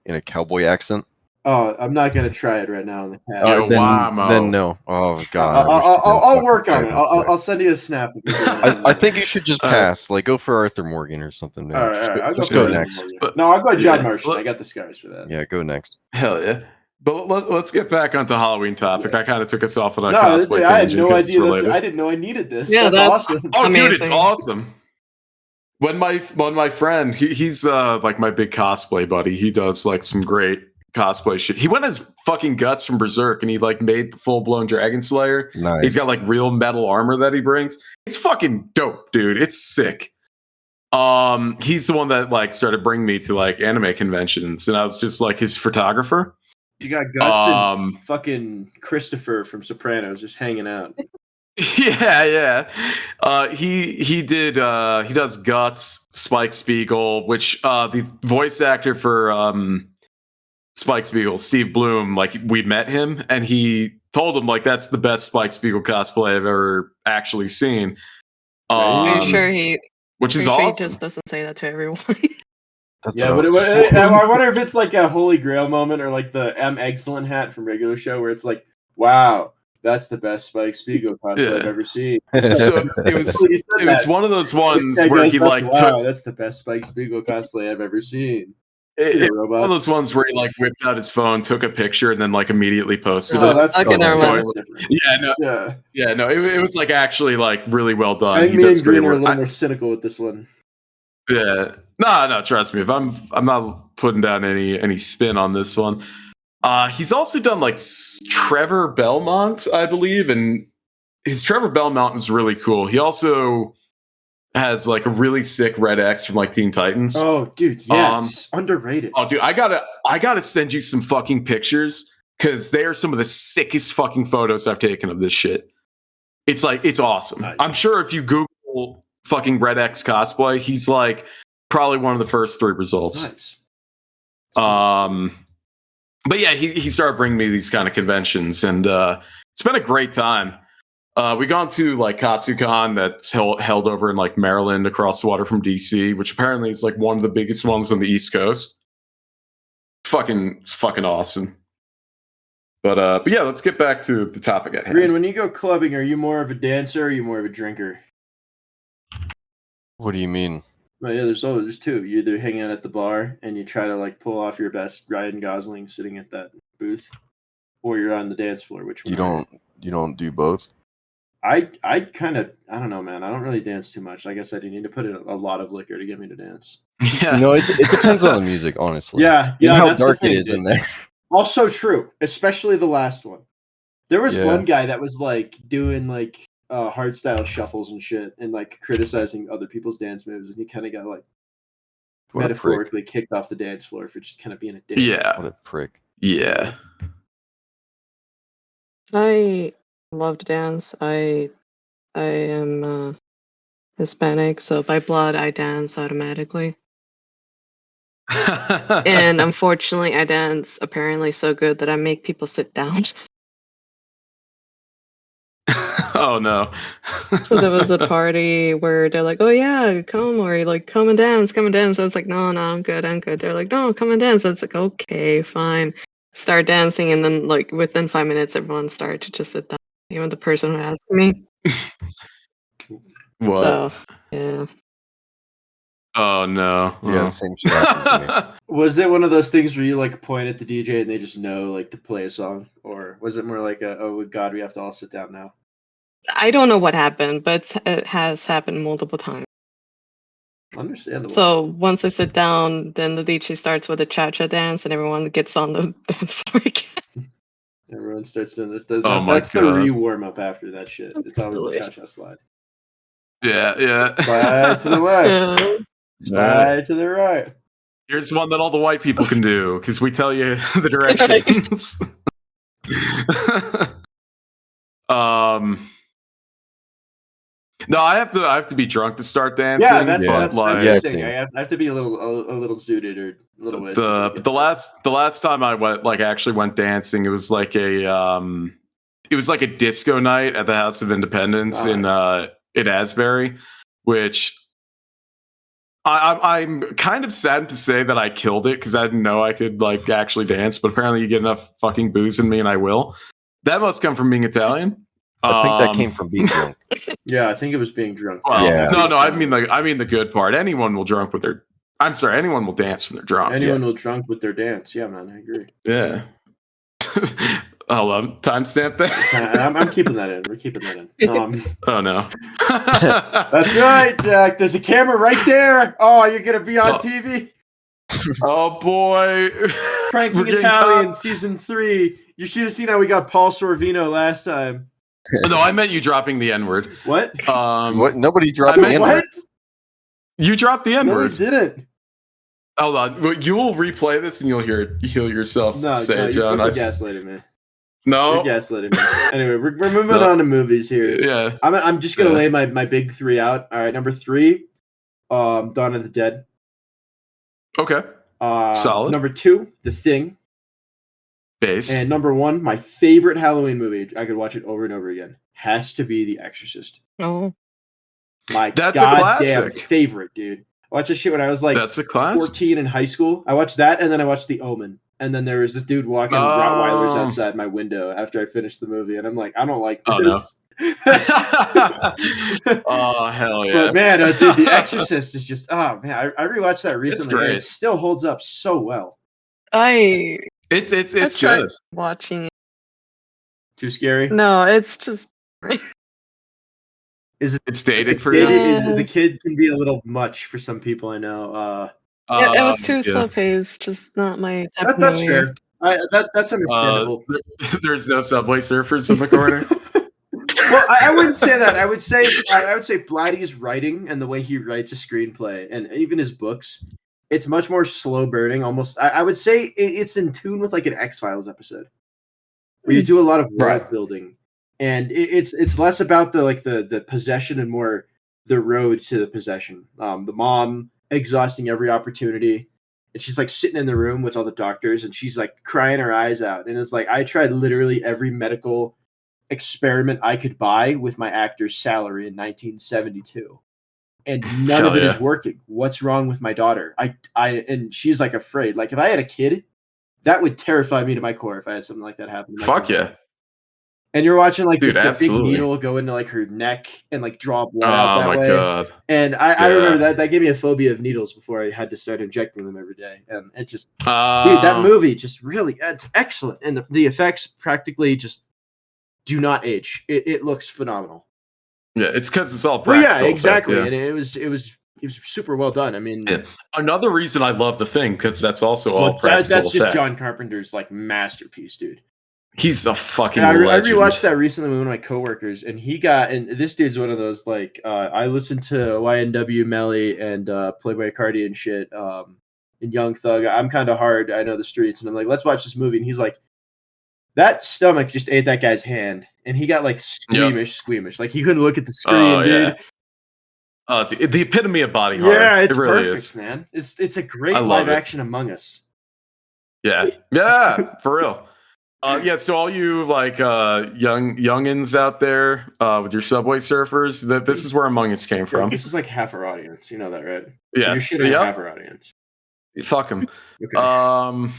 in a cowboy accent? Oh, I'm not gonna try it right now on the cat. Yowaimo. Then no. Oh god. I wish you didn't I'll fucking work say on it. that. I'll send you a snap. I think you should just All right. pass. Like go for Arthur Morgan or something. Man. All right. I'll Just for go Arthur next. Morgan. But- No, I'll go John Yeah, Martian. look- I got the scars for that. Yeah, go next. Hell yeah. But let's get back onto Halloween topic. I kind of took us off on a No, cosplay I had tangent no 'cause it's idea. related. I didn't know I needed this. Yeah, that's that's- awesome. Oh, dude, it's Amazing. awesome. When my friend, he's like my big cosplay buddy. He does like some great cosplay shit. He went as fucking Guts from Berserk, and he like made the full blown Dragon Slayer. Nice. He's got like real metal armor that he brings. It's fucking dope, dude. It's sick. He's the one that like started bringing me to like anime conventions, and I was just like his photographer. You got Guts Um, and fucking Christopher from Sopranos just hanging out. Yeah. He does Guts, Spike Spiegel, which the voice actor for Spike Spiegel, Steve Bloom, like we met him and he told him like that's the best Spike Spiegel cosplay I've ever actually seen. Are you sure Which is Are you sure he awesome. just doesn't say that to everyone? That's Yeah, what but I was- I wonder if it's like a holy grail moment or like the Excellent hat from regular show where it's like, wow, that's the best Spike Spiegel cosplay I've Yeah. ever seen. So it was one of those ones where he like wow, took that's the best Spike Spiegel cosplay I've ever seen. it, Robot. one of those ones where he like whipped out his phone, took a picture, and then like immediately posted Oh, it. that's Okay, cool. never mind. That's different. Yeah, no, it was like actually like really well done. I think He me does and Green great are a work. little more cynical with this one. Yeah, no, trust me. If I'm not putting down any spin on this one. He's also done like Trevor Belmont, I believe, and his Trevor Belmont is really cool. He also has like a really sick Red X from like Teen Titans. Oh, dude, yes, underrated. Oh, dude, I gotta send you some fucking pictures because they are some of the sickest fucking photos I've taken of this shit. It's like it's awesome. Nice. I'm sure if you Google fucking Red X cosplay, he's like probably one of the first 3 results. Nice. But yeah, he started bringing me these kind of conventions, and it's been a great time. We gone to like KatsuCon that's held over in like Maryland across the water from DC, which apparently is like one of the biggest ones on the East Coast. It's fucking awesome. But yeah, let's get back to the topic at hand. Green, when you go clubbing, are you more of a dancer or are you more of a drinker? What do you mean? Well, yeah, there's two. You either hang out at the bar and you try to like pull off your best Ryan Gosling sitting at that booth, or you're on the dance floor. Which one? You don't do both? I kind of, I don't know, man. I don't really dance too much. Like I said, you need to put in a lot of liquor to get me to dance. Yeah. You know, it depends on the music, honestly. Yeah, You know how that's the dark thing, it is dude. in there. Also true, especially the last one. There was Yeah. one guy that was like doing like hardstyle shuffles and shit, and like criticizing other people's dance moves, and he kind of got like What a prick. metaphorically kicked off the dance floor for just kind of being a dick. Yeah. What a prick. Yeah. I love to dance. I am Hispanic, so by blood I dance automatically. And unfortunately, I dance apparently so good that I make people sit down. Oh no. So there was a party where they're like, "Oh yeah, come," or like, "Come and dance, come and dance." And it's like, "No, I'm good, I'm good." They're like, "No, come and dance." And it's like, "Okay, fine." Start dancing, and then like within 5 minutes, everyone started to just sit down. Even the person who asked me. What? So yeah. Oh no. Yeah, the same shit happened to me. Was it one of those things where you like point at the DJ and they just know like to play a song, or was it more like oh god, we have to all sit down now? I don't know what happened, but it has happened multiple times. Understandable. So once I sit down, then the DJ starts with a cha-cha dance, and everyone gets on the dance floor again. Everyone starts doing Oh my that's the God. re-warm up after that shit. It's always the Delicious. cha-cha slide. Yeah. Slide to the left. Yeah. Slide to the right. Here's one that all the white people can do because we tell you the directions. No, I have to be drunk to start dancing. Yeah, that's like, the Yeah, thing. same. I have to be a little zooted or a little wasted. the last time I actually went dancing, it was like a disco night at the House of Independence in Asbury, which I'm kind of sad to say that I killed it because I didn't know I could like actually dance, but apparently you get enough fucking booze in me and I will. That must come from being Italian. I think that came from being drunk. Yeah, I think it was being drunk. Well, Yeah. No, I mean the good part. Anyone will dance when they're drunk. Anyone will drunk with their dance. Yeah, man, I agree. Yeah. Hold on, timestamp that. I'm keeping that in. We're keeping that in. Oh no. That's right, Jack. There's a camera right there. Oh, you're gonna be on Oh. TV. Oh boy. Pranking We're getting Italian caught. season 3. You should have seen how we got Paul Sorvino last time. No, I meant you dropping the N-word. What? What? Nobody dropped I the meant- N-word. What? You dropped the No, N-word. we didn't. Hold on. You will replay this and you'll hear yourself No, say no, it, you John. fucking gaslighted me. No. You're gaslighting me. Anyway, we're moving on to movies here. Yeah. I'm just gonna lay my big three out. All right, number 3, Dawn of the Dead. Okay. Solid. Number 2, The Thing. Based. And number 1, my favorite Halloween movie. I could watch it over and over again. Has to be The Exorcist. Oh, My That's a goddamn classic. favorite, dude. I watched this shit when I was like That's a classic. 14 in high school. I watched that, and then I watched The Omen. And then there was this dude walking Rottweilers outside my window after I finished the movie, and I'm like, I don't like this. Oh hell yeah! But man, dude, The Exorcist is just man. I rewatched that recently, and great. it still holds up so well. It's tried good. watching it. Too scary? No, it's just. It's dated for It you. is. The kid can be a little much for some people I know. It was too slow paced, just not my type of That's movie. fair. That's understandable. There's no Subway Surfers in the corner. Well, I wouldn't say that. I would say Blatty's writing and the way he writes a screenplay, and even his books, it's much more slow burning. Almost, I would say it's in tune with like an X-Files episode, where you do a lot of world building, and it's less about the possession and more the road to the possession. The mom exhausting every opportunity, and she's like sitting in the room with all the doctors, and she's like crying her eyes out, and it's like I tried literally every medical experiment I could buy with my actor's salary in 1972, and none of it is working. What's wrong with my daughter? And she's like afraid. Like if I had a kid, that would terrify me to my core if I had something like that happen. Fuck yeah. And you're watching like Dude, the big needle go into like her neck and like draw blood out that way. Oh my god! And I remember that gave me a phobia of needles before I had to start injecting them every day. And it just, dude, that movie just really, it's excellent, and the effects practically just do not age. It looks phenomenal. Yeah, it's because it's all Well, practical. yeah, exactly, effect, and it was super well done. I mean, another reason I love The Thing because that's also all practical. That's just effect. John Carpenter's like masterpiece, dude. He's a fucking I legend. rewatched that recently with one of my coworkers, and this dude's one of those like I listened to YNW Melly and Playboy Cardi and shit, and Young Thug. I'm kind of hard. I know the streets, and I'm like, let's watch this movie, and he's like, that stomach just ate that guy's hand, and he got like squeamish. Like he couldn't look at the screen, dude. Dude, the epitome of body horror. Yeah, it's it really perfect, is. man. It's a great live action Among Us. Yeah, for real. So all you like youngins out there with your Subway Surfers, this is where Among Us came from. This is like half our audience. You know that, right? Yes. You're shitting half our audience. Fuck them. Okay.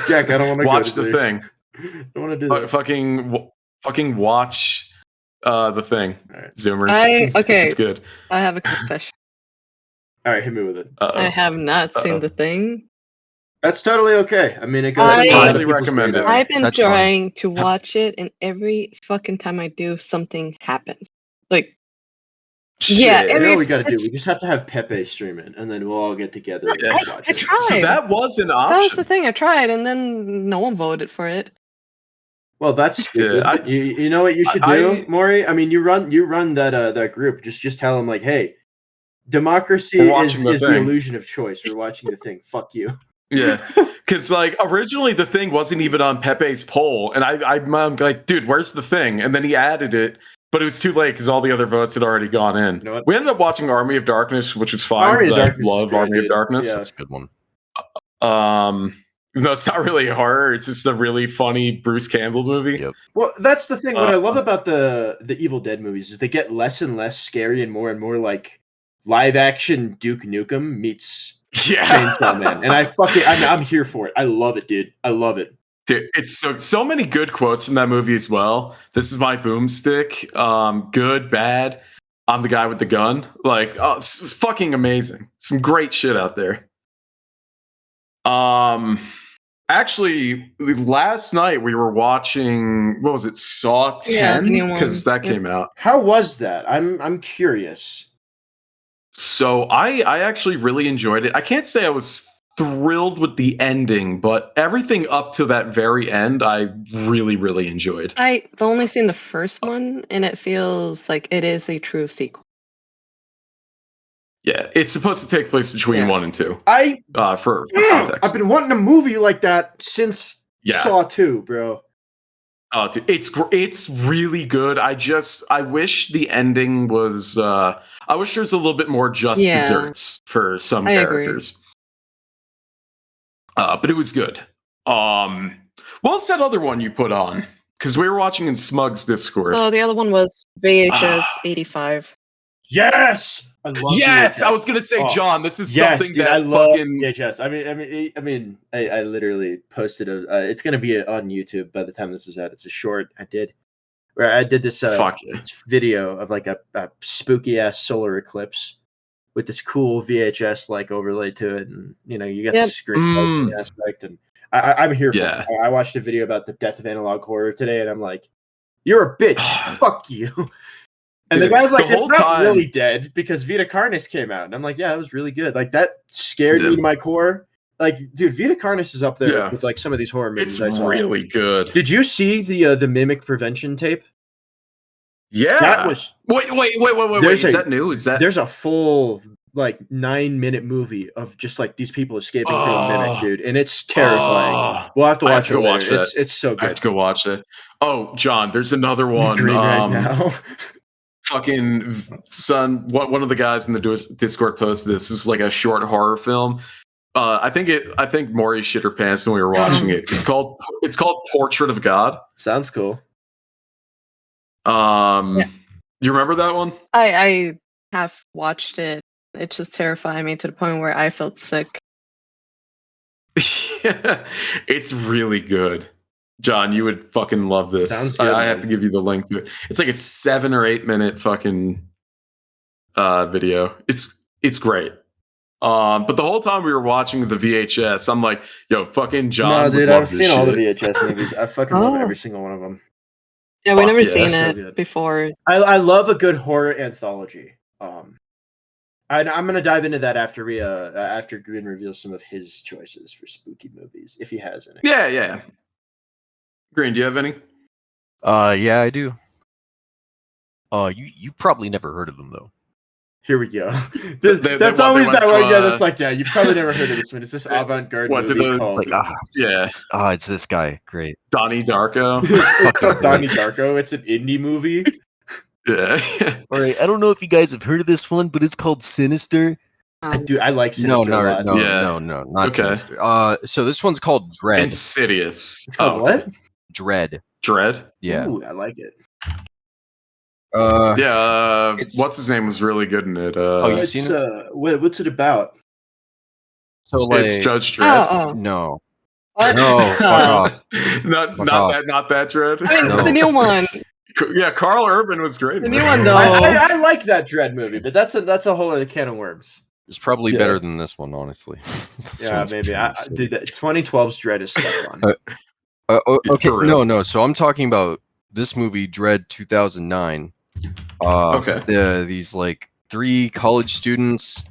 Jack, I don't want to watch The Thing. I don't want to do that. Fucking watch The Thing. Right. Zoomers. It's good. I have a confession. All right, hit me with it. I have not seen The Thing. That's totally okay. I mean, it goes. I highly recommend it. I've been trying to watch it, and every fucking time I do, something happens. Like, yeah, you know what we got to do? We just have to have Pepe stream it, and then we'll all get together. And I tried. So that was an option. That was the thing. I tried, and then no one voted for it. Well, that's stupid. You know what you should do, Maury? I mean, you run that group. Just tell them like, hey, democracy is the illusion of choice. We're watching The Thing. Fuck you. Yeah, because like originally The Thing wasn't even on Pepe's poll, and I'm like, dude, where's The Thing? And then he added it, but it was too late because all the other votes had already gone in. You know what? We ended up watching Army of Darkness, which was fine. I love Army of Darkness. That's a good one. No, it's not really horror. It's just a really funny Bruce Campbell movie. Yep. Well, that's the thing. What I love about the Evil Dead movies is they get less and less scary and more like live action Duke Nukem meets Chainsaw Man, and I'm here for it. I love it, dude. I love it. Dude, it's so many good quotes from that movie as well. This is my boomstick. Good, bad. I'm the guy with the gun. Like, it's fucking amazing. Some great shit out there. Actually, last night we were watching. What was it? Saw 10 because that came out. How was that? I'm curious. So I actually really enjoyed it. I can't say I was thrilled with the ending, but everything up to that very end, I really, really enjoyed. I've only seen the first one, and it feels like it is a true sequel. Yeah, it's supposed to take place between 1 and 2. For context. I've been wanting a movie like that since Saw 2, bro. Oh, dude, it's really good. I wish the ending was. I wish there was a little bit more just Yeah. desserts for some I agree. characters. But it was good. What was that other one you put on? Because we were watching in Smug's Discord. So the other one was VHS 85. Yes, I love Yes, VHS. I was gonna say, Oh, John. This is yes, something dude, that I love fucking. VHS. I literally posted it's gonna be on YouTube by the time this is out. It's a short I did where I did this Fuck yeah. video of like a spooky ass solar eclipse with this cool VHS like overlay to it, and you know you got the screen aspect, and I'm here for it. I watched a video about the death of analog horror today, and I'm like, you're a bitch, fuck you. And Dude, the guy's like, the it's whole not time- really dead because Vita Carnis came out. And I'm like, yeah, it was really good. Like, that scared me to my core. Like, dude, Vita Carnis is up there with like some of these horror movies. It's really good. Did you see the Mimic Prevention tape? Yeah. That was... Wait. Is that new? Is that... There's a full, like, 9-minute movie of just, like, these people escaping from a Mimic, dude. And it's terrifying. We'll have to watch it later. It's so good. I have to go watch it. Oh, John, there's another one. Green right now. Fucking son, one of the guys in the Discord posted this. This is like a short horror film. I think Maury shit her pants when we were watching it. It's called Portrait of God. Sounds cool. You remember that one? I have watched it. It's just terrifying me to the point where I felt sick. It's really good. John, you would fucking love this. Sounds good, I have to give you the link to it. It's like a 7 or 8 minute fucking video. It's great. But the whole time we were watching the VHS, I'm like, yo, fucking John. No, dude, I've seen all the VHS movies. I fucking love every single one of them. Yeah, we've never seen it before. I love a good horror anthology. And I'm gonna dive into that after Green reveals some of his choices for spooky movies, if he has any. Yeah. Green, do you have any? Yeah, I do. You probably never heard of them though. Here we go. That's always that one. Yeah, that's like, yeah, you probably never heard of this one. It's this avant-garde movie called... Like, it's this guy. Great. Donnie Darko. It's called Donnie Darko. It's an indie movie. Yeah. All right. I don't know if you guys have heard of this one, but it's called Sinister. I like Sinister a lot. No, not Sinister. So this one's called Dread. Insidious. It's called what? Dread. Yeah. Ooh, I like it. What's his name was really good in it. You've seen it? What's it about? So like, it's Judge Dredd. Oh. No. What? No, fuck off. Not that Dredd. I mean, the new one. Yeah, Carl Urban was great. The new one, though. I like that Dredd movie, but that's a whole other can of worms. It's probably better than this one, honestly. Maybe. Dude, 2012's Dredd is stuck on. Okay, no. So I'm talking about this movie, Dread 2009. These like 3 college students,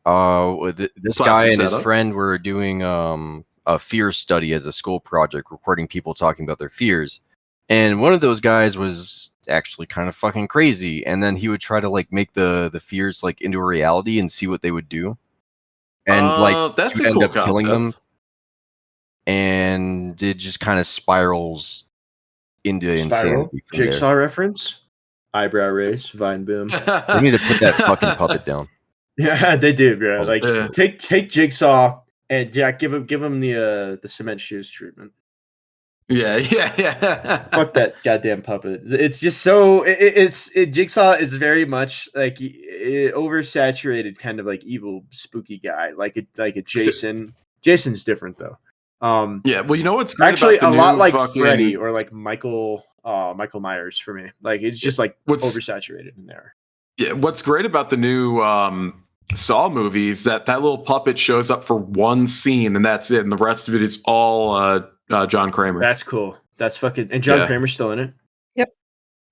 this guy and his friend were doing a fear study as a school project, recording people talking about their fears. And one of those guys was actually kind of fucking crazy, and then he would try to like make the fears like into a reality and see what they would do, and that's end up killing them. And it just kind of spirals into insanity. Jigsaw reference, eyebrow raise, vine boom. They need to put that fucking puppet down. Yeah, they do, bro. Like take Jigsaw and Jack, give him the cement shoes treatment. Yeah. Fuck that goddamn puppet. It's just so Jigsaw is very much like oversaturated, kind of like evil, spooky guy, like a Jason. Jason's different though. Yeah, well, you know what's great actually about a lot like Freddy or like Michael Myers for me. Like it's just like oversaturated in there. Yeah, what's great about the new Saw movies that little puppet shows up for one scene and that's it, and the rest of it is all John Kramer. That's cool. That's fucking... And John Kramer's still in it? Yep.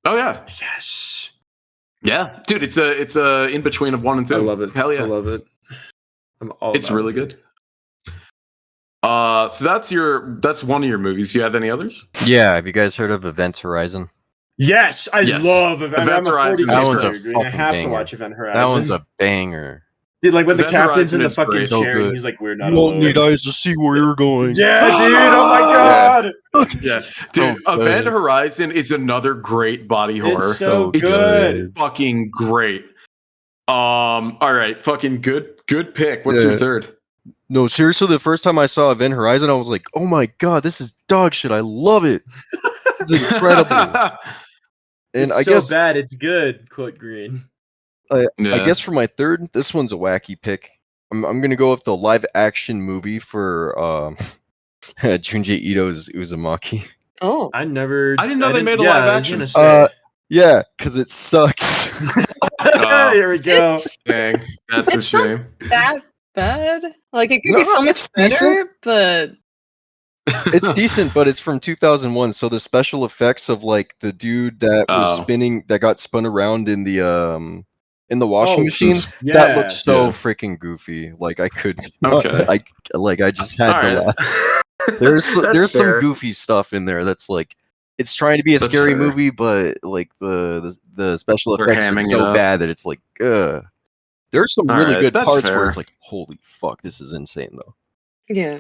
Oh, yeah. Yes. Yeah. Dude, it's a in-between of 1 and 2. I love it. Hell yeah. I love it. It's really good. So that's one of your movies. Do you have any others? Yeah. Have you guys heard of Event Horizon? Yes. I love Event Horizon. That one's a fucking I have banger. to watch Event Horizon. That one's a banger. Dude, like when the Event captain's Horizon in the is fucking great. So chair and good. he's like, "We're not You don't alone." need eyes to see where you're going. Yeah, dude. Oh my god. Yeah, So dude, Event good. Horizon is another great body horror. It's so It's good. fucking great. All right, fucking good pick. What's your third? No, seriously, the first time I saw Event Horizon, I was like, "Oh my god, this is dog shit! I love it. It's incredible." And It's I so guess bad, it's good. Quote Green. I Yeah. guess for my third, this one's a wacky pick. I'm gonna go with the live action movie for Junji Ito's Uzumaki. Oh, I didn't know they made a live I was action. gonna say. Yeah, because it sucks. Here we go. It's, Dang, that's a it's not shame. that bad. Like it could No, be so much it's better, but It's decent, but it's from 2001, so the special effects of like the dude that was Oh. spinning, that got spun around in the washing machine, Yeah. that looks so Yeah. freaking goofy. Like I could, not, Okay. I just had to All right. laugh. There's That's some fair. goofy stuff in there that's like, it's trying to be a That's scary fair. movie, but like the special They're effects are hamming it so up. bad that it's like, ugh. There's some All really right, good that's parts where fair. it's like, holy fuck, this is insane though. yeah.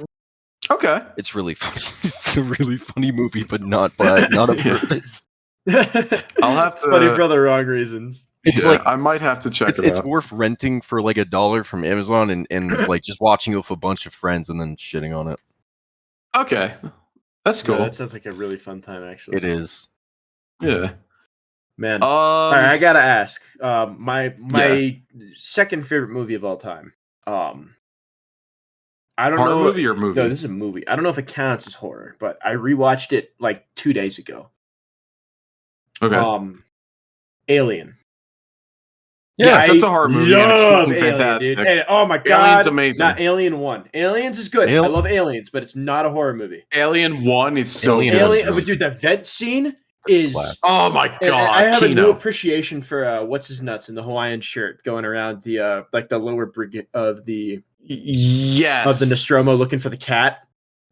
Okay. It's really fun. It's a really funny movie, but not on Yeah. purpose. I'll have It's funny to- for the wrong reasons. It's Yeah, like I might have to check it it's out. worth renting for like $1 from Amazon and like just watching it with a bunch of friends and then shitting on it. Okay, that's Yeah, cool. that sounds like a really fun time, actually. It is. Yeah. Man. All right, I gotta ask. My second favorite movie of all time. I don't horror know. movie or movie? No, this is a movie. I don't know if it counts as horror, but I rewatched it like 2 days ago. Okay. Alien. Yes, that's a horror movie. And it's Love fucking Alien, fantastic. dude. And, oh my god, Alien's amazing. Not Alien 1. Aliens is good. I love Aliens, but it's not a horror movie. Alien 1 is so Alien good. one's Alien, really but dude, the vent scene is. Class. Oh my And god, I have a new Kino. appreciation for what's his nuts in the Hawaiian shirt going around the like the lower brigade of the Yes. Nostromo looking for the cat.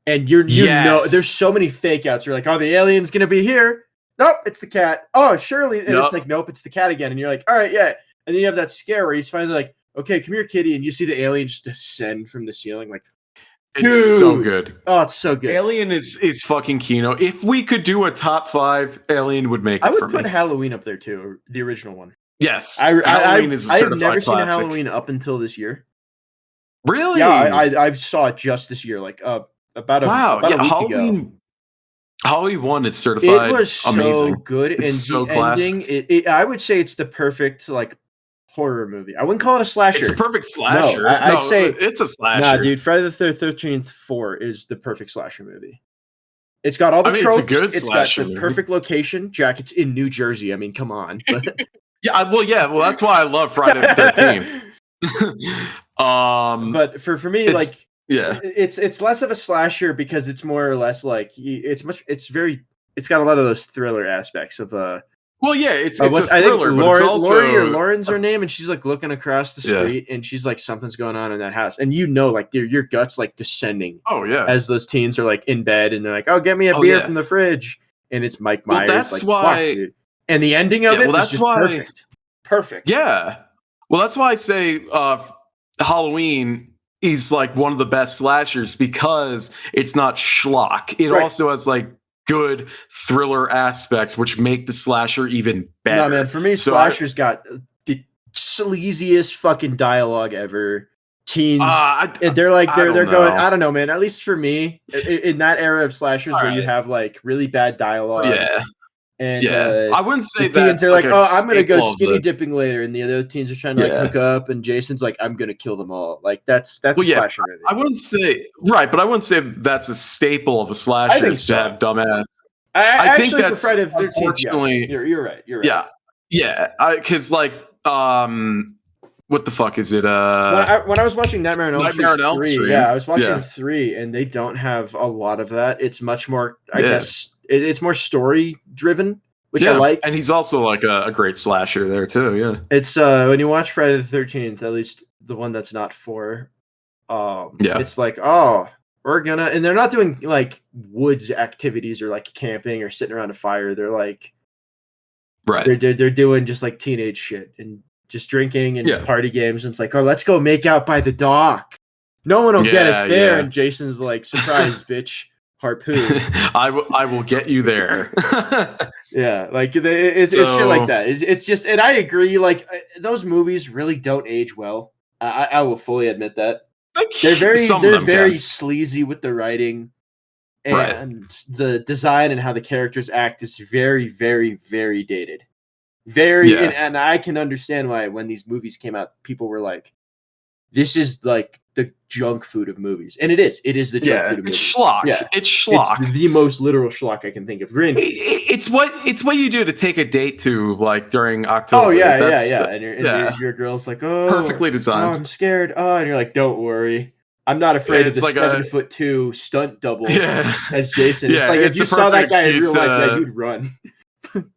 And you know Yes. there's so many fake outs. You're like, oh, the alien's gonna be here. Nope, it's the cat. Oh, surely, and Yup. it's like, nope, it's the cat again. And you're like, all right, yeah. And then you have that scare where he's finally like, okay, come here, kitty, and you see the alien just descend from the ceiling. Like, It's so dude. good. oh, it's so good. Alien is fucking Kino. If we could do a top 5, Alien would make it I would for put me. Halloween up there too, or the original one. Yes. I Halloween is a have certified never seen a classic. Halloween up until this year. Really? Yeah, I saw it just this year, like about a Wow. about Yeah, a week ago. Halloween 1 is certified It was so amazing. good, It's and so the classic. ending. I would say it's the perfect like horror movie. I wouldn't call it a slasher. It's a perfect slasher. I'd say it's a slasher. nah, dude. Friday the 13th 4 is the perfect slasher movie. It's got all the I mean, tropes. it's a good It's got slasher the movie. perfect location. Jack, it's in New Jersey. I mean, come on. Yeah, well, that's why I love Friday the 13th. But for me, it's- like, yeah. it's less of a slasher because it's more or less like it's got a lot of those thriller aspects of Well, yeah, it's I a think thriller, but it's also Lauren's her name, and she's like looking across the Yeah. street, and she's like, something's going on in that house, and you know, like your guts like descending Oh yeah. as those teens are like in bed, and they're like, "Oh, get me a beer yeah. from the fridge," and it's Mike Well, Myers. that's like, why- fuck, dude. And the ending of Yeah, it well, was that's just why- perfect. Yeah. Well, that's why I say Halloween is like one of the best slashers because it's not schlock. It Right. also has like good thriller aspects, which make the slasher even better. No, man, for me, So slashers got the sleaziest fucking dialogue ever. Teens. And they're like they're don't going. know. I don't know, man. At least for me, in that era of slashers All where you right. have like really bad dialogue, yeah. and Yeah. I wouldn't say the teens that's are like, a "Oh, I'm gonna go staple of skinny the- dipping later," and the other teens are trying to like Yeah. hook up, and Jason's like, "I'm gonna kill them all." Like that's Well, a yeah, slasher movie. I wouldn't say right, but I wouldn't say that's a staple of a slasher think is so. to have dumbass. I think actually that's for Friday the 13th. unfortunately- Yeah. You're right. You're right. Yeah. Yeah. Because like what the fuck is it? When I was watching Nightmare on Elm Nightmare on Street Elm 3, Street. yeah, I was watching Yeah. 3, and they don't have a lot of that. It's much more, I Yeah. guess, it's more story driven, which I Yeah, like. and he's also like a great slasher there too. Yeah. It's when you watch Friday the 13th, at least the one that's not 4, Yeah. it's like, oh, we're gonna, and they're not doing like woods activities or like camping or sitting around a fire. They're like, Right. they're doing just like teenage shit, and just drinking and party games. And it's like, oh, let's go make out by the dock. No one will get us there. And Jason's like, surprise, bitch, harpoon. I will get you there. Yeah, like it's shit like that. It's just, and I agree. Like those movies really don't age well. I will fully admit that. They're very sleazy with the writing, and the design and how the characters act is very, very, very dated. And I can understand why when these movies came out, people were like, "This is like the junk food of movies," and it is. It is the junk food of movies. It's schlock. Yeah, it's schlock. It's the most literal schlock I can think of. It's what you do to take a date to like during October. Oh yeah. And your girl's like, oh, perfectly designed. Oh, I'm scared. Oh, and you're like, don't worry. I'm not afraid of the like 7'2" stunt double as Jason. It's like if you saw that guy in real life, you'd run.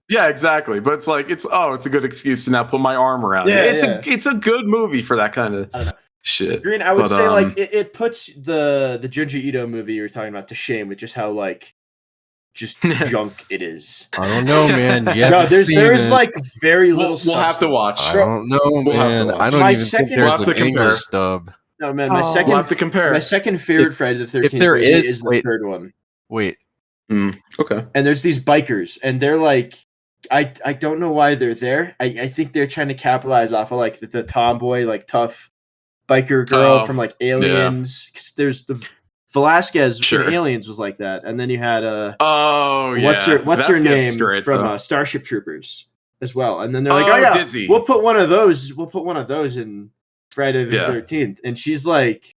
Yeah, exactly. But it's like it's a good excuse to now put my arm around. Yeah, it's a good movie for that kind of shit. Green, I would say like it puts the Junji Ito movie you were talking about to shame with just how like just junk it is. I don't know, man. There's like very little. We'll have to watch. I don't know, man. I don't even think there's an English dub. No, man. My second. We'll have to compare. My second favorite Friday the 13th. If there is the third one. Wait. Okay. And there's these bikers, and they're like, I don't know why they're there. I think they're trying to capitalize off of like the tomboy, like tough biker girl from like Aliens. Because there's the Velasquez from Aliens was like that, and then you had what's her name from Starship Troopers as well. And then they're like, Dizzy. We'll put one of those in Friday the 13th, and she's like,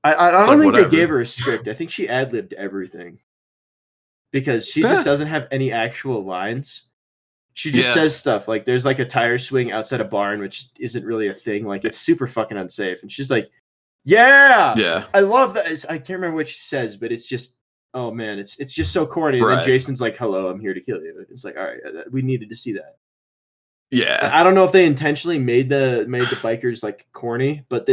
I don't think they gave her a script. I think she ad-libbed everything. Because she just doesn't have any actual lines. She just says stuff like there's like a tire swing outside a barn, which isn't really a thing. Like it's super fucking unsafe. And she's like, yeah, I love that. I can't remember what she says, but it's just, oh man, it's just so corny. And then Jason's like, hello, I'm here to kill you. It's like, all right, we needed to see that. Yeah. I don't know if they intentionally made the bikers like corny, but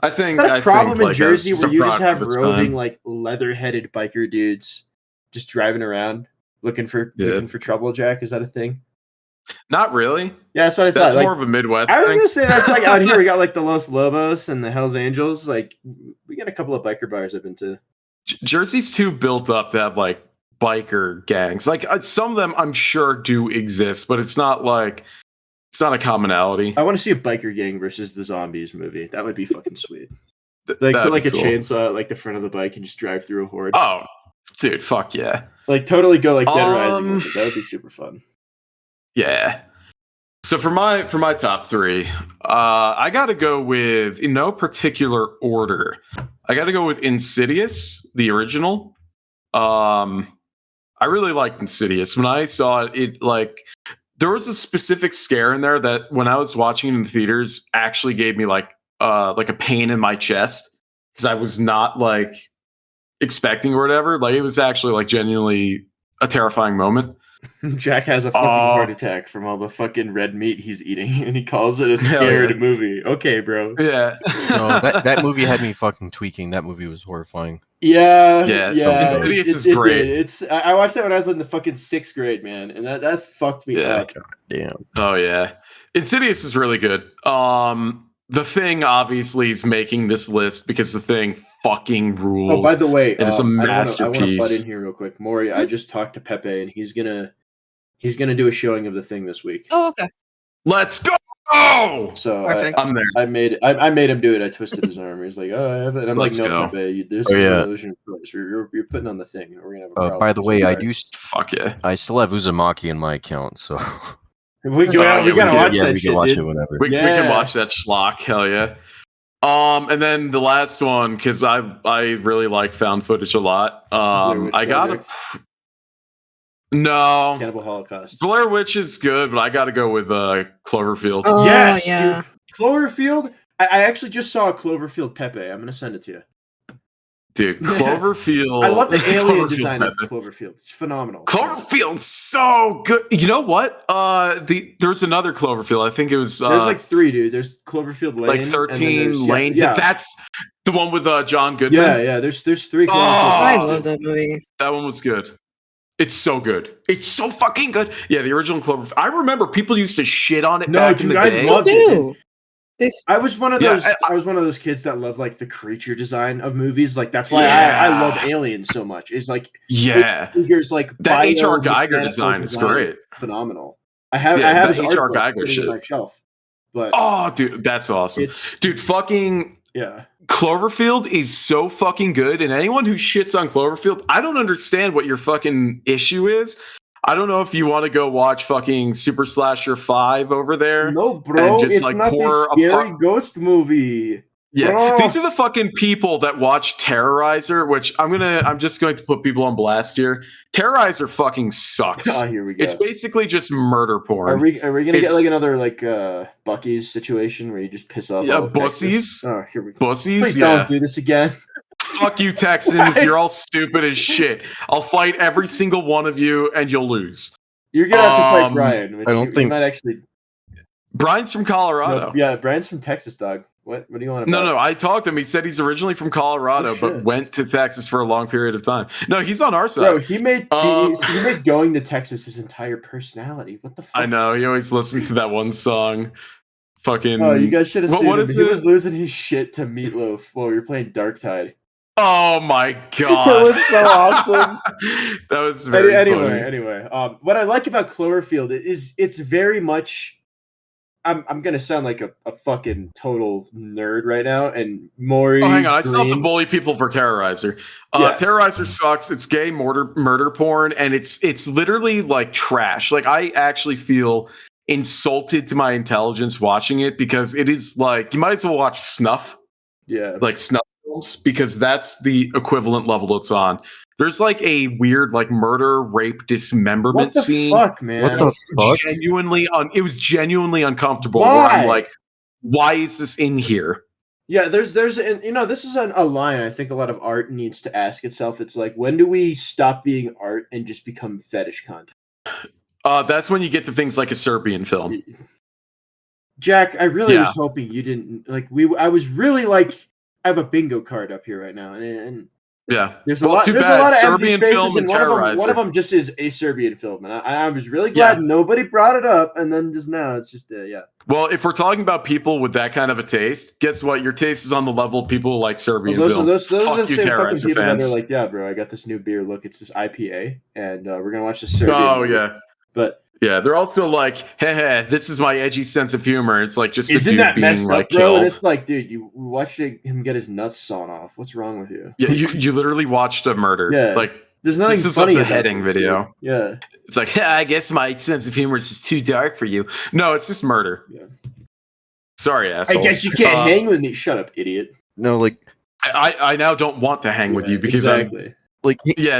I think that problem in like Jersey where you just have roving like leather-headed biker dudes just driving around looking for trouble, Jack? Is that a thing? Not really. Yeah, that's what I thought. That's like, more of a Midwest I was thing. Gonna say that's like out here we got like the Los Lobos and the Hells Angels. Like we got a couple of biker bars I've been to. Jersey's too built up to have like biker gangs. Like some of them I'm sure do exist, but it's not a commonality. I want to see a biker gang versus the Zombies movie. That would be fucking sweet. Like put like a chainsaw at like the front of the bike and just drive through a horde. Oh, dude, fuck yeah. Like totally go like Dead Rising. That would be super fun. Yeah. So for my top three, I gotta go with, in no particular order, I gotta go with Insidious, the original. I really liked Insidious. When I saw it like there was a specific scare in there that when I was watching it in the theaters actually gave me like a pain in my chest because I was not like expecting or whatever. Like it was actually like genuinely a terrifying moment. Jack has a fucking heart attack from all the fucking red meat he's eating, and he calls it a scared movie. Okay, bro. Yeah. No, that movie had me fucking tweaking. That movie was horrifying. Yeah. Insidious is great. I watched that when I was in the fucking 6th grade, man, and that fucked me up. God damn. Oh yeah. Insidious is really good. The Thing obviously is making this list because The Thing fucking rules. Oh, by the way, and it's a masterpiece. I want to butt in here real quick, Maury. I just talked to Pepe, and he's gonna do a showing of The Thing this week. Oh, okay. Let's go. So I'm there. I made him do it. I twisted his arm. He's like, "Oh, I have it." And I'm like, "No, Pepe, this is an illusion of choice. You're putting on The Thing. We're gonna have a problem." By the way, Fuck yeah. I still have Uzumaki in my account, so. We gotta watch that we shit, can watch dude. it whenever. We can watch that schlock. Hell yeah. And then the last one, because I really like found footage a lot. I gotta. No. Cannibal Holocaust. Blair Witch is good, but I gotta go with Cloverfield. Oh, yes, yeah. Dude. Cloverfield. I actually just saw a Cloverfield Pepe. I'm gonna send it to you. Dude, Cloverfield. I love the alien design of Cloverfield. It's phenomenal. Cloverfield's so good. You know what? There's another Cloverfield. I think it was. There's like 3, dude. There's Cloverfield Lane. Like 13 Lane. Yeah. That's the one with John Goodman. Yeah. There's 3. I love that movie. That one was good. It's so good. It's so fucking good. Yeah, the original Cloverfield. I remember people used to shit on it No, back dude, in the I day. loved it. This I was one of Yeah, those. I was one of those kids that loved like the creature design of movies. Like that's why I love Yeah. Aliens so much. Is like Yeah. Krieger's like That H.R. Geiger biomechanical design is great. phenomenal. I have Yeah, his that H.R. art book Geiger sitting on my shit. shelf. But Oh, dude, that's awesome. it's Dude, fucking yeah. Cloverfield is so fucking good. And anyone who shits on Cloverfield, I don't understand what your fucking issue is. I don't know if you want to go watch fucking Super Slasher 5 over there. No, bro, just, it's like, not this pour scary ghost movie. Yeah, Bro. these are the fucking people that watch Terrorizer, which I'm just going to put people on blast here. Terrorizer fucking sucks. Oh, here we go. It's basically just murder porn. Are we gonna get like another like Bucky's situation where you just piss off all of bussies? Texas? Oh, here we go. Bussies? Please Yeah. don't do this again. Fuck you, Texans. You're all stupid as shit. I'll fight every single one of you and you'll lose. You're gonna have to fight Brian, which I don't think you might actually. Brian's from Colorado. No, yeah, Brian's from Texas, dog. What do you want about? No. I talked to him. He said he's originally from Colorado, but went to Texas for a long period of time. No, he's on our side. Bro, he made going to Texas his entire personality. What the fuck? I know. He always listens to that one song. Fucking. Oh, you guys should have seen what him. is He it? was losing his shit to Meatloaf while we were playing Dark Tide. Oh my god. That was so awesome. That was very funny. Anyway, what I like about Cloverfield is it's very much. I'm gonna sound like a fucking total nerd right now, and Maury. Oh, hang on! I still have to bully people for Terrorizer. Terrorizer sucks. It's gay murder porn, and it's literally like trash. Like I actually feel insulted to my intelligence watching it because it is like you might as well watch snuff. Yeah, like snuff films because that's the equivalent level it's on. There's like a weird like murder, rape, dismemberment scene. Fuck, man. What the fuck? It was genuinely uncomfortable. Why? Where I'm like, why is this in here? Yeah, there's this is a line I think a lot of art needs to ask itself. It's like, when do we stop being art and just become fetish content? That's when you get to things like a Serbian film. Jack, I really was hoping you didn't like. I was really like, I have a bingo card up here right now, and yeah, there's a lot of Serbian film and Terrorizer. One of them just is a Serbian film, and I was really glad nobody brought it up. And then just now, it's just Well, if we're talking about people with that kind of a taste, guess what? Your taste is on the level of people who like Serbian film. Those Fuck are the you, same fucking people fans. that are like, yeah, bro, I got this new beer. Look, it's this IPA, and we're gonna watch this Serbian. Oh movie. yeah, but. Yeah, they're also like, hey, this is my edgy sense of humor. It's like just isn't a dude that being messed like up, bro? killed. And it's like, dude, you watched him get his nuts sawn off. What's wrong with you? Yeah, you literally watched a murder. Yeah, like there's nothing this is funny a about beheading this, video. Dude. Yeah, it's like, I guess my sense of humor is just too dark for you. No, it's just murder. Yeah. Sorry, asshole. I guess you can't hang with me. Shut up, idiot. No, like I now don't want to hang with you because exactly.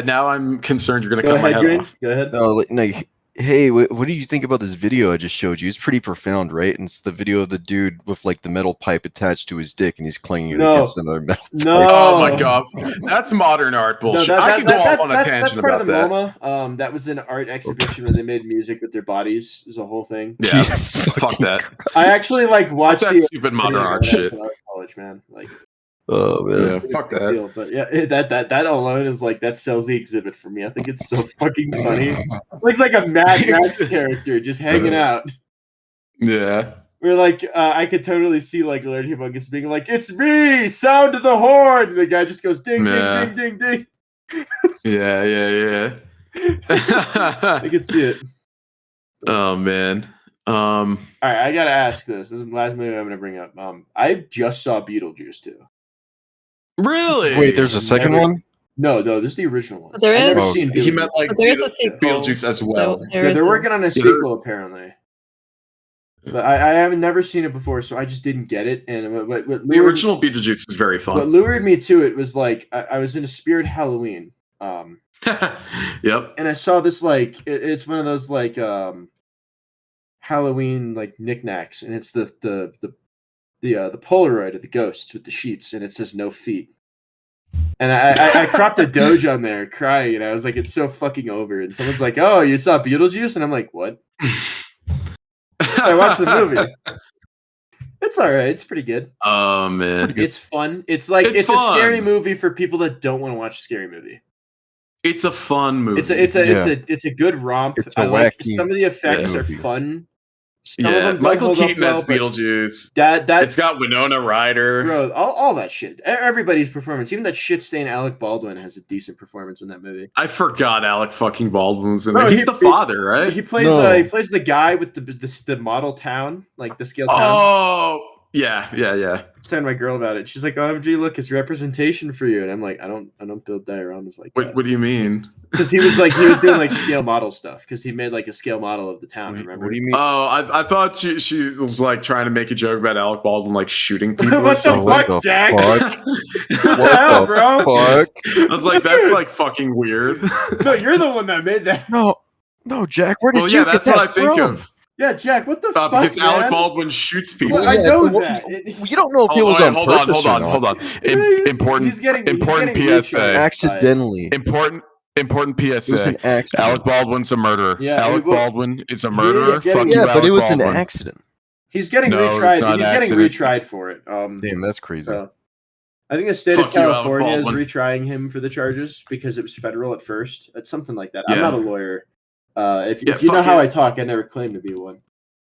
now I'm concerned you're gonna cut my head off. Go ahead. No, like, hey, what do you think about this video I just showed you? It's pretty profound, right? And it's the video of the dude with like the metal pipe attached to his dick, and he's clanging it against another metal pipe. Oh my god, that's modern art bullshit. I could go off on a tangent about that. That's part of the MoMA. That was an art exhibition where they made music with their bodies. Is a whole thing. Yeah, Jesus fuck that. I actually like watched that stupid modern art shit. College, man. Like. Oh man, yeah, fuck that. Deal. But yeah, that alone is like that sells the exhibit for me. I think it's so fucking funny. Looks like a Mad Max character just hanging out. Yeah. We're like, I could totally see like Lord Humongous being like, "It's me, sound of the horn." And the guy just goes ding, ding, ding, ding, ding. Yeah. I could see it. Oh man. All right, I gotta ask this. This is the last movie I'm gonna bring up. I just saw Beetlejuice too. Really? Wait, there's a second one? No, this is the original one. There is. I've never seen Beetlejuice. He meant like there is a sequel. Beetlejuice as well. They're working on a sequel apparently. But I haven't never seen it before, so I just didn't get it. And the original Beetlejuice is very fun. What lured me to it was like I was in a Spirit Halloween. Yep. And I saw this like it's one of those like Halloween like knickknacks, and it's the Polaroid of the ghost with the sheets, and it says no feet. And I cropped a Doge on there crying, and I was like, it's so fucking over. And someone's like, oh, you saw Beetlejuice? And I'm like, what? I watched the movie. It's all right. It's pretty good. Oh man, it's fun. It's like it's a scary movie for people that don't want to watch a scary movie. It's a fun movie. It's a good romp. It's a wacky some of the effects are movie. fun. Some of Yeah, them don't Michael hold up Keaton well, as but Beetlejuice. That It's got Winona Ryder. bro, all that shit. Everybody's performance, even that shit stain Alec Baldwin has a decent performance in that movie. I forgot Alec fucking Baldwin was in Bro, there. He's the father, right? He plays the guy with the model town, like the scale town. Oh, yeah. I was telling my girl about it. She's like, "OMG, look, it's representation for you." And I'm like, I don't build dioramas like that. What do you mean? Because he was doing like scale model stuff. Because he made like a scale model of the town. Remember? What do you mean? Oh, I thought she was like trying to make a joke about Alec Baldwin like shooting people. What the fuck, Jack? Fuck? What the hell, bro? Fuck? I was like, that's like fucking weird. No, you're the one that made that. No, Jack. Where did Well, you yeah, get that's that what I think from? of. Yeah, Jack. What the fuck, Because man? Alec Baldwin shoots people. Well, I know but that. you don't know if it was on purpose or not. Hold on. He's getting PSA. Accidentally. Important It was PSA. an accident. Alec Baldwin's a murderer. Yeah, Alec Baldwin is a murderer. Fuck you, Yeah, but it Alec was an Baldwin. accident. He's getting No, it's retried. not He's an getting accident. retried for it. Damn, that's crazy. So, I think the state Fuck of you, Alec California is Baldwin. retrying him for the charges because it was federal at first. It's something like that. I'm Yeah. not a lawyer. If Yeah, you know fuck how it. I talk, I never claimed to be one.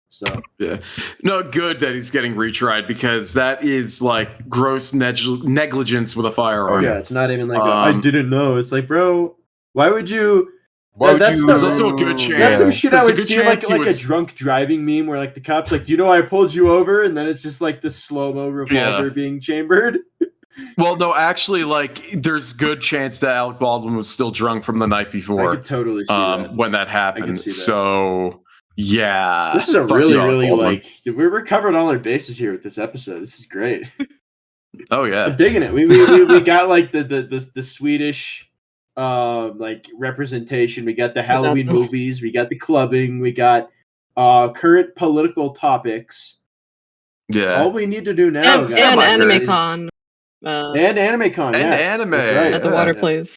So Yeah. No, good that he's getting retried because that is like gross negligence with a firearm. yeah, it's not even like I didn't know. It's like, bro, why would you? Why would that's you? There's also a good chance. That's some shit There's I a would good see like chance he a was- drunk driving meme where like the cops like, do you know I pulled you over? And then it's just like the slow-mo revolver being chambered. Well, no, actually, like, there's good chance that Alec Baldwin was still drunk from the night I before could totally see that. when that happened. see that. So, yeah. This is a Fuck really, you, Alec really Baldwin. like we're covering all our bases here with this episode. This is great. Oh yeah. I'm digging it. We got like the Swedish like representation. We got the Halloween movies. We got the clubbing. We got current political topics. Yeah. All we need to do now, And guys, AnimeCon. and AnimeCon, And yeah, anime. that's right. At the water place.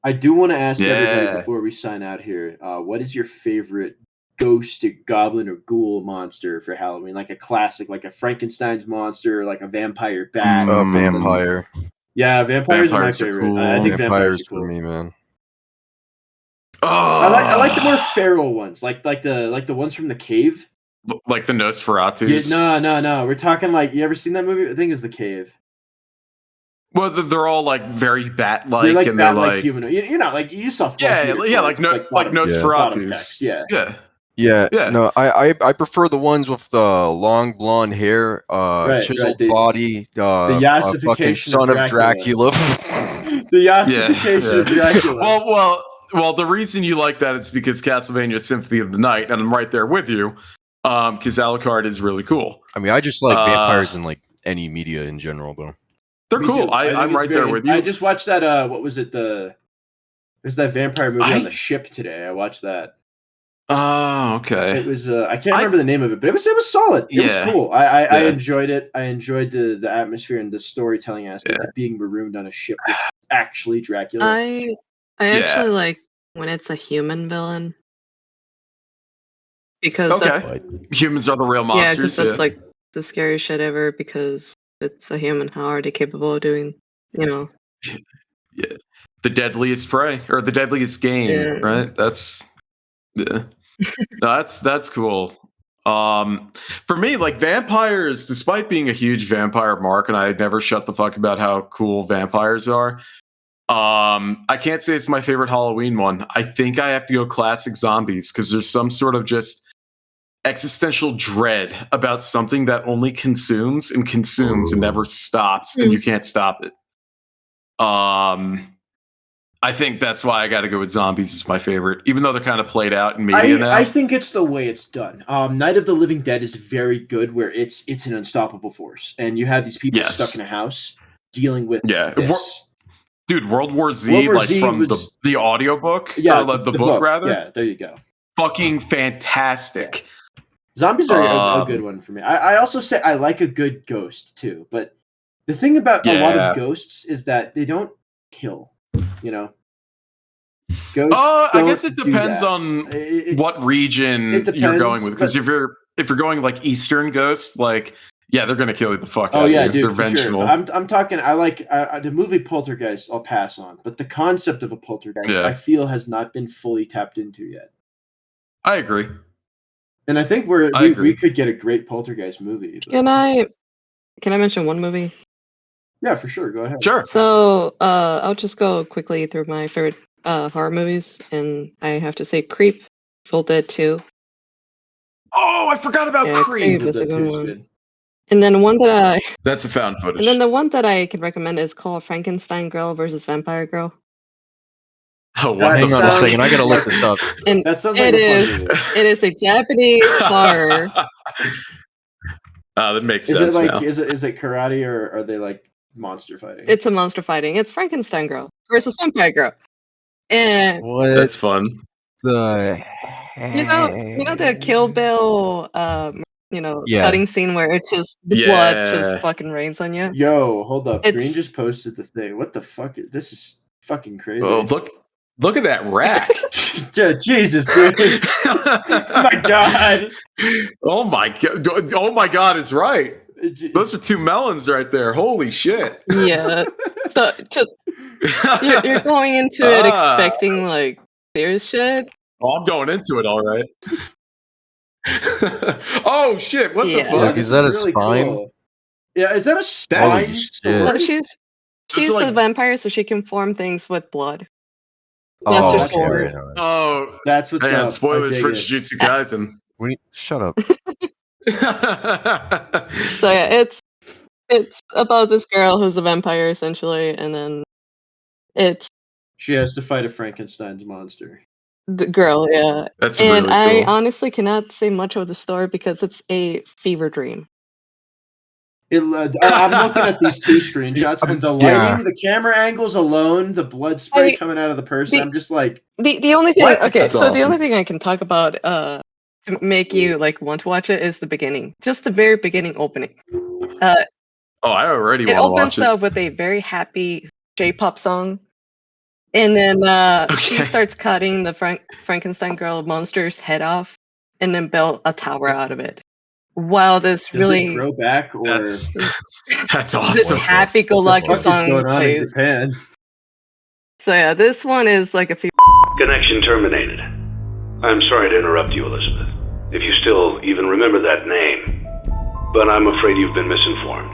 I do want to ask everybody Yeah. before we sign out here. What is your favorite ghost, or goblin, or ghoul monster for Halloween? Like a classic, like a Frankenstein's monster, or like a vampire bat. A or something. vampire. Yeah, vampires are my Vampires are favorite. cool. I think vampires are for cool. me, man. Oh, I like the more feral ones, like the ones from the cave. like the Nosferatus. Yeah, no. We're talking like, you ever seen that movie? I think it's The Cave. Well, they're all like very bat-like, They're like and bat they're like like humanoid. You know, like you saw. yeah, Flesh Eater yeah, like Clothes, like bottom Nosferatus. text, yeah. Yeah, Yeah. no, I prefer the ones with the long blonde hair, chiseled the body, yassification fucking of son of Dracula. The yassification of Dracula. Well, the reason you like that is because Castlevania Symphony of the Night, and I'm right there with you, because Alucard is really cool. I mean, I just like vampires in like any media in general, though. They're Me cool. too. I think I'm it's right there with you. I just watched that. What was it? There's that vampire movie on the ship today. I watched that. Oh, okay. It was I can't remember the name of it, but it was solid. It was cool. I enjoyed it. I enjoyed the atmosphere and the storytelling aspect of being marooned on a ship with actually Dracula. I actually like when it's a human villain. Because humans are the real yeah, monsters. because that's like the scariest shit ever, because it's a human. How are they capable of doing, Yeah. The deadliest prey, or the deadliest game, right? That's that's cool. For me, like vampires, despite being a huge vampire mark, and I never shut the fuck about how cool vampires are. I can't say it's my favorite Halloween one. I think I have to go classic zombies, because there's some sort of just existential dread about something that only consumes and never stops, and you can't stop it. I think that's why I got to go with zombies as my favorite, even though they're kind of played out in media now. I think it's the way it's done. Night of the Living Dead is very good, where it's an unstoppable force, and you have these people stuck in a house dealing with this. Dude, World War Z, from the audiobook, or the book rather. Yeah, there you go. Fucking fantastic. Zombies are a good one for me. I also say I like a good ghost too, but the thing about a lot of ghosts is that they don't kill. Ghosts I guess it depends on what region you're going with. Because if you're going like Eastern ghosts, like Yeah, they're gonna kill the fuck out Oh of yeah, you. dude, They're for vengeful. sure. I'm talking. I like the movie Poltergeist. I'll pass on, but the concept of a poltergeist, I feel, has not been fully tapped into yet. I agree. And I think we could get a great poltergeist movie. But... Can I mention one movie? Yeah, for sure. Go ahead. Sure. So I'll just go quickly through my favorite horror movies, and I have to say Creep, Full Dead 2. Oh, I forgot about Creep. Creep is a good one. And then one that That's a found footage. And then the one that I can recommend is called Frankenstein Girl versus Vampire Girl. Oh, what? Hang on a second, I gotta look this up. And that sounds like it is a Japanese horror. That makes sense. Is it karate or are they like monster fighting? It's a monster fighting. It's Frankenstein Girl versus Vampire Girl. And that's fun. You know the Kill Bill cutting scene where it's just blood just fucking rains on you. Yo, hold up. Green just posted the thing. What the fuck? This is fucking crazy. Oh, look at that rack. Jesus, dude. Oh my god. Oh my god. Oh my god is right. Those are 2 melons right there. Holy shit. Yeah. So just you're going into it expecting like serious shit. Oh, I'm going into it all right. Oh shit! What the fuck? Look, is that a spine? Cool. Yeah, is that a spine? No, she's a vampire, so she can form things with blood. That's her sword. Oh, that's what's up. Spoilers for Jujutsu Kaisen. Shut up. So yeah, it's about this girl who's a vampire essentially, and then she has to fight a Frankenstein's monster. The girl, yeah. That's really cool. I honestly cannot say much of the story because it's a fever dream. I'm looking at these 2 screenshots, and the lighting, the camera angles alone, the blood spray coming out of the person. I'm just like the only thing. What? Okay, That's so awesome. the only thing I can talk about to make you like want to watch it is the beginning, just the very beginning opening. I already want to watch it. It opens up with a very happy J-pop song. And then she starts cutting the Frankenstein girl monster's head off, and then build a tower out of it. Wow, this Does really it grow back, or that's awesome. This happy-go-lucky song going on plays. in Japan. So yeah, this one is like a few. Connection terminated. I'm sorry to interrupt you, Elizabeth. If you still even remember that name, but I'm afraid you've been misinformed.